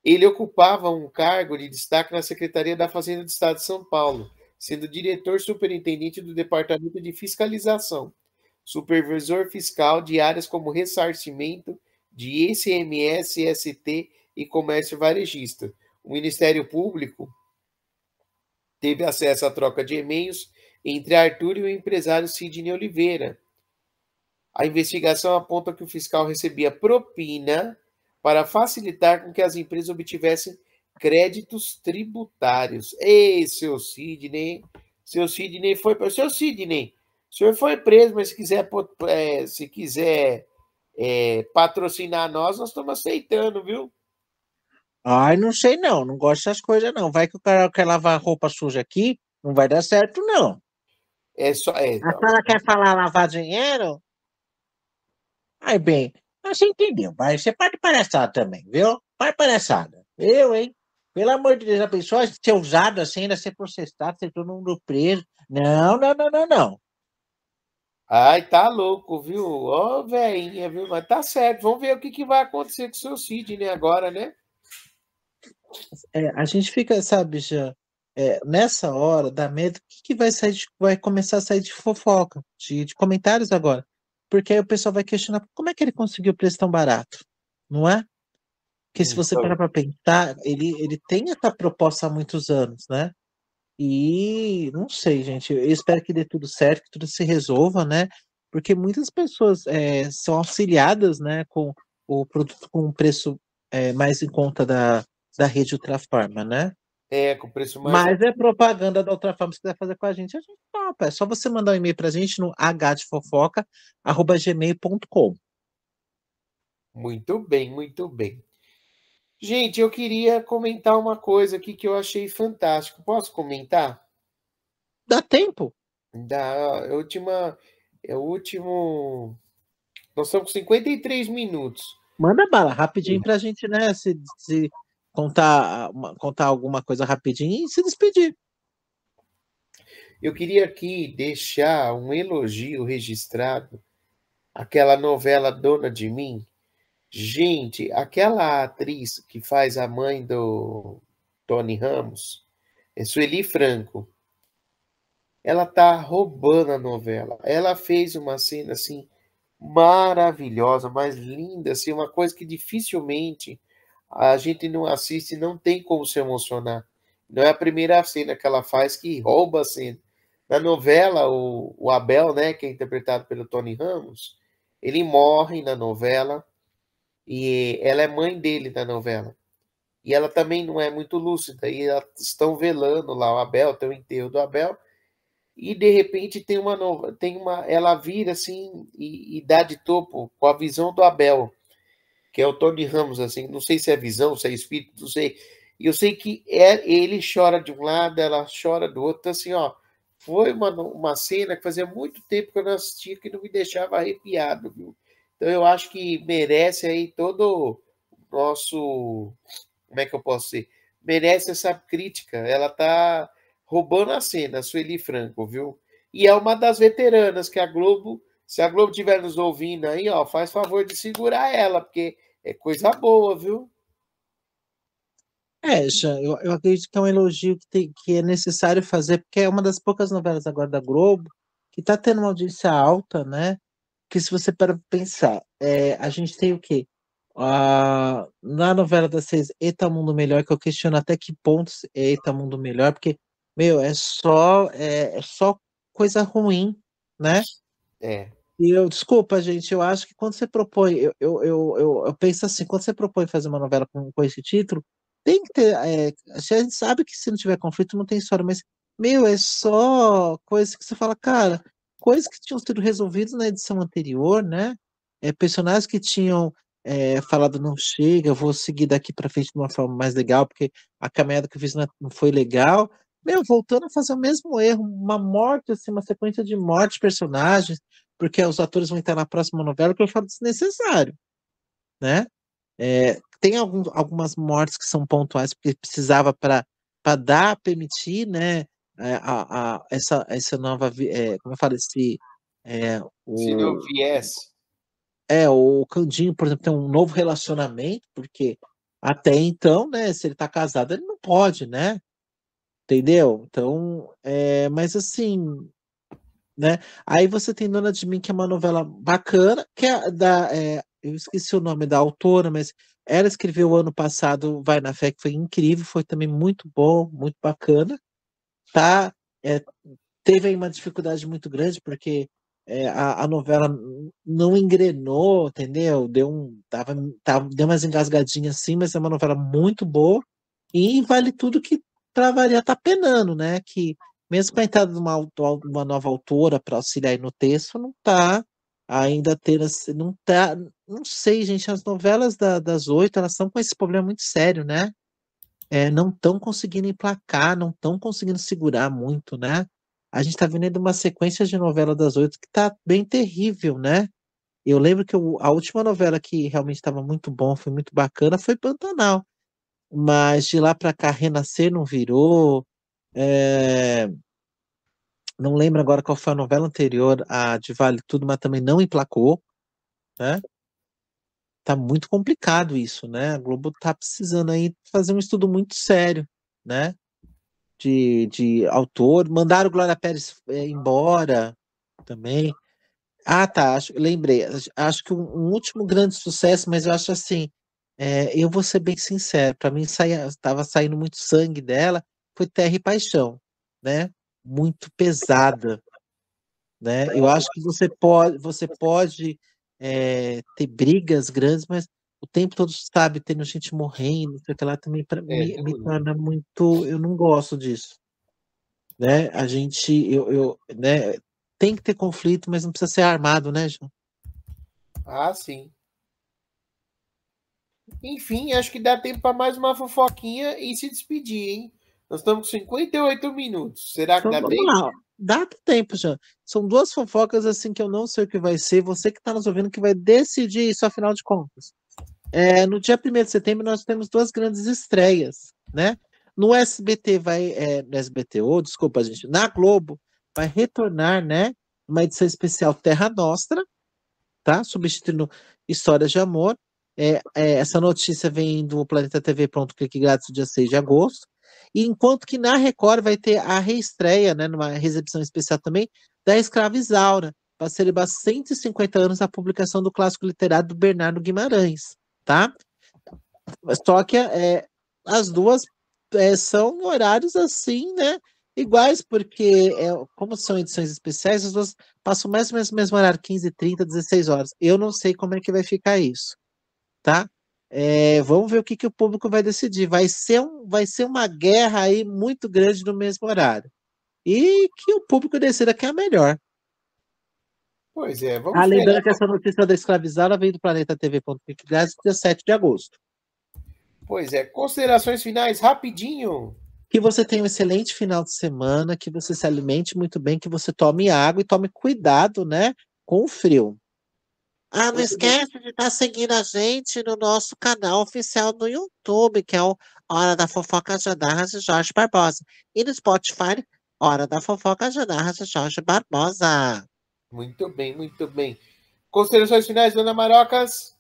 ele ocupava um cargo de destaque na Secretaria da Fazenda do Estado de São Paulo, sendo diretor superintendente do Departamento de Fiscalização, supervisor fiscal de áreas como ressarcimento de ICMS, ST e comércio varejista. O Ministério Público teve acesso à troca de e-mails entre Arthur e o empresário Sidney Oliveira. A investigação aponta que o fiscal recebia propina para facilitar com que as empresas obtivessem créditos tributários. Ei, seu Sidney foi... Seu Sidney, o senhor foi preso, mas se quiser patrocinar nós estamos aceitando, viu? Ai, não sei não, não gosto dessas coisas não. Vai que o cara quer lavar roupa suja aqui, não vai dar certo não. A senhora quer falar lavar dinheiro? Ai, bem, você entendeu, vai, você pode palhaçada também, viu? Pode palhaçada. Hein? Pelo amor de Deus, a pessoa ser usada assim, ainda ser processado, ser todo mundo preso. Não. Ai, tá louco, viu? Ó, velhinha, viu? Mas tá certo, vamos ver o que vai acontecer com o seu Sidney agora, né? A gente fica, sabe, já, nessa hora, dá medo, o que vai sair vai começar a sair de fofoca, de comentários agora. Porque aí o pessoal vai questionar como é que ele conseguiu o preço tão barato, não é? Porque se você parar para pensar, ele tem essa proposta há muitos anos, né? E não sei, gente, eu espero que dê tudo certo, que tudo se resolva, né? Porque muitas pessoas são auxiliadas, né, com o produto com um preço mais em conta da rede Ultrafarma, né? Com preço mais... Mas é propaganda da Ultrafarma, se quiser fazer com a gente topa. É só você mandar um e-mail pra gente no hdefofoca@gmail.com. Muito bem, muito bem. Gente, eu queria comentar uma coisa aqui que eu achei fantástico. Posso comentar? Dá tempo? É o último... Nós estamos com 53 minutos. Manda bala, rapidinho pra gente, né, se contar alguma coisa rapidinho e se despedir. Eu queria aqui deixar um elogio registrado àquela novela Dona de Mim. Gente, aquela atriz que faz a mãe do Tony Ramos, Sueli Franco, ela tá roubando a novela. Ela fez uma cena assim maravilhosa, mais linda, assim, uma coisa que dificilmente a gente não assiste, não tem como se emocionar. Não é a primeira cena que ela faz que rouba a cena. Na novela, o Abel, né, que é interpretado pelo Tony Ramos, ele morre na novela e ela é mãe dele na novela. E ela também não é muito lúcida, e elas estão velando lá o Abel, tem o enterro do Abel, e de repente ela vira assim e dá de topo com a visão do Abel, que é o Tony Ramos, assim, não sei se é visão, se é espírito, não sei. E eu sei que ele chora de um lado, ela chora do outro, então, assim, ó, foi uma cena que fazia muito tempo que eu não assistia, que não me deixava arrepiado, viu? Então eu acho que merece aí todo o nosso, como é que eu posso dizer? Merece essa crítica, ela tá roubando a cena, a Sueli Franco, viu? E é uma das veteranas que a Globo, se a Globo estiver nos ouvindo aí, ó, faz favor de segurar ela, porque é coisa boa, viu? Já, eu acredito que é um elogio que é necessário fazer, porque é uma das poucas novelas agora da Globo que está tendo uma audiência alta, né? Que se você para pensar, a gente tem o quê? Na novela das 6, Eita Mundo Melhor, que eu questiono até que pontos é Eita Mundo Melhor, porque, meu, é só coisa ruim, né? E desculpa, gente, eu acho que quando você propõe, eu penso assim, quando você propõe fazer uma novela com esse título, tem que ter, a gente sabe que se não tiver conflito não tem história, mas, meu, é só coisa que você fala, cara, coisas que tinham sido resolvidas na edição anterior, né? Personagens que tinham falado não chega, eu vou seguir daqui para frente de uma forma mais legal, porque a caminhada que eu fiz não foi legal. Meu, voltando a fazer o mesmo erro, uma morte, assim, uma sequência de mortes de personagens, porque os atores vão estar na próxima novela, que eu falo desnecessário, né? Tem algumas mortes que são pontuais, porque precisava para permitir, né, essa nova, como eu falo, Se deu o, viés. o Candinho, por exemplo, tem um novo relacionamento, porque até então, né, se ele tá casado, ele não pode, né? Entendeu? Então, mas assim, né? Aí você tem Dona de Mim, que é uma novela bacana, que é eu esqueci o nome da autora, mas ela escreveu ano passado Vai na Fé, que foi incrível, foi também muito bom, muito bacana, tá? Teve aí uma dificuldade muito grande, porque a novela não engrenou, entendeu? Deu umas engasgadinhas assim, mas é uma novela muito boa, e vale tudo que pra variar tá penando, né? Que mesmo com a entrada de uma nova autora para auxiliar aí no texto, não tá ainda tendo, não tá, não sei, gente, as novelas das 8, elas estão com esse problema muito sério, né? Não estão conseguindo emplacar, não estão conseguindo segurar muito, né? A gente está vendo uma sequência de novela das 8 que tá bem terrível, né? Eu lembro que a última novela que realmente estava muito bom, foi muito bacana, foi Pantanal. Mas de lá para cá, Renascer não virou. é, Não lembro agora qual foi a novela anterior, a de Vale Tudo, mas também não emplacou, né? Tá muito complicado isso, né? A Globo tá precisando aí fazer um estudo muito sério, né? De autor. Mandaram Glória Pérez embora também. Ah, tá. Lembrei. Acho que um último grande sucesso, mas eu acho assim. Eu vou ser bem sincero. Para mim, estava saindo muito sangue dela. Foi Terra e Paixão, né? Muito pesada, né? Eu acho que você pode ter brigas grandes, mas o tempo todo, sabe, tendo gente morrendo, sei lá, também me Duro. torna muito. Eu não gosto disso, né? Né? Tem que ter conflito, mas não precisa ser armado, né, João? Ah, sim. Enfim, acho que dá tempo para mais uma fofoquinha e se despedir, hein? Nós estamos com 58 minutos. Será que Então, dá vamos tempo? lá. Dá tempo, João. São duas fofocas assim que eu não sei o que vai ser. Você que está nos ouvindo que vai decidir isso, afinal de contas. No dia 1º de setembro, nós temos duas grandes estreias, né? No SBT no SBT, desculpa, gente, na Globo vai retornar, né? Uma edição especial Terra Nostra, tá? Substituindo Histórias de Amor. Essa notícia vem do Planeta TV Pronto Clique Grátis, dia 6 de agosto. E enquanto que na Record vai ter a reestreia, né, numa recepção especial também, da Escrava Isaura, para celebrar 150 anos da publicação do clássico literário do Bernardo Guimarães, tá? Só que as duas são horários assim, né? Iguais, porque como são edições especiais, as duas passam mais ou menos no mesmo horário, 15h30, 16 horas. Eu não sei como é que vai ficar isso, tá? Vamos ver o que o público vai decidir. Vai ser uma guerra aí muito grande no mesmo horário. E que o público decida que é a melhor. Pois é, vamos Lembrando esperar. que essa notícia da escravizada veio do Planeta TV.com, dia 7 de agosto. Pois é, considerações finais, rapidinho. Que você tenha um excelente final de semana, que você se alimente muito bem, que você tome água e tome cuidado, né, com o frio. Ah, não Muito bem. esquece de estar seguindo a gente no nosso canal oficial do YouTube, que é o Hora da Fofoca Janarras de Jorge Barbosa. E no Spotify, Hora da Fofoca Janarras de Jorge Barbosa. Muito bem, muito bem. Considerações finais, dona Marocas?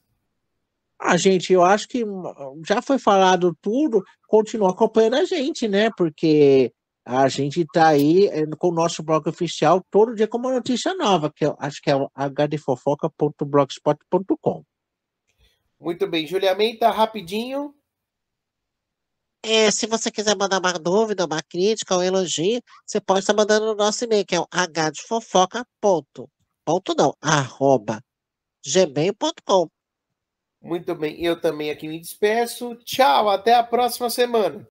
Gente, eu acho que já foi falado tudo, continua acompanhando a gente, né? Porque a gente tá aí com o nosso blog oficial todo dia com uma notícia nova, que eu acho que é o hdfofoca.blogspot.com. Muito bem. Julia Menta, rapidinho. Se você quiser mandar uma dúvida, uma crítica, um elogio, você pode estar mandando no nosso e-mail, que é o @gmail.com. Muito bem. Eu também aqui me despeço. Tchau, até a próxima semana.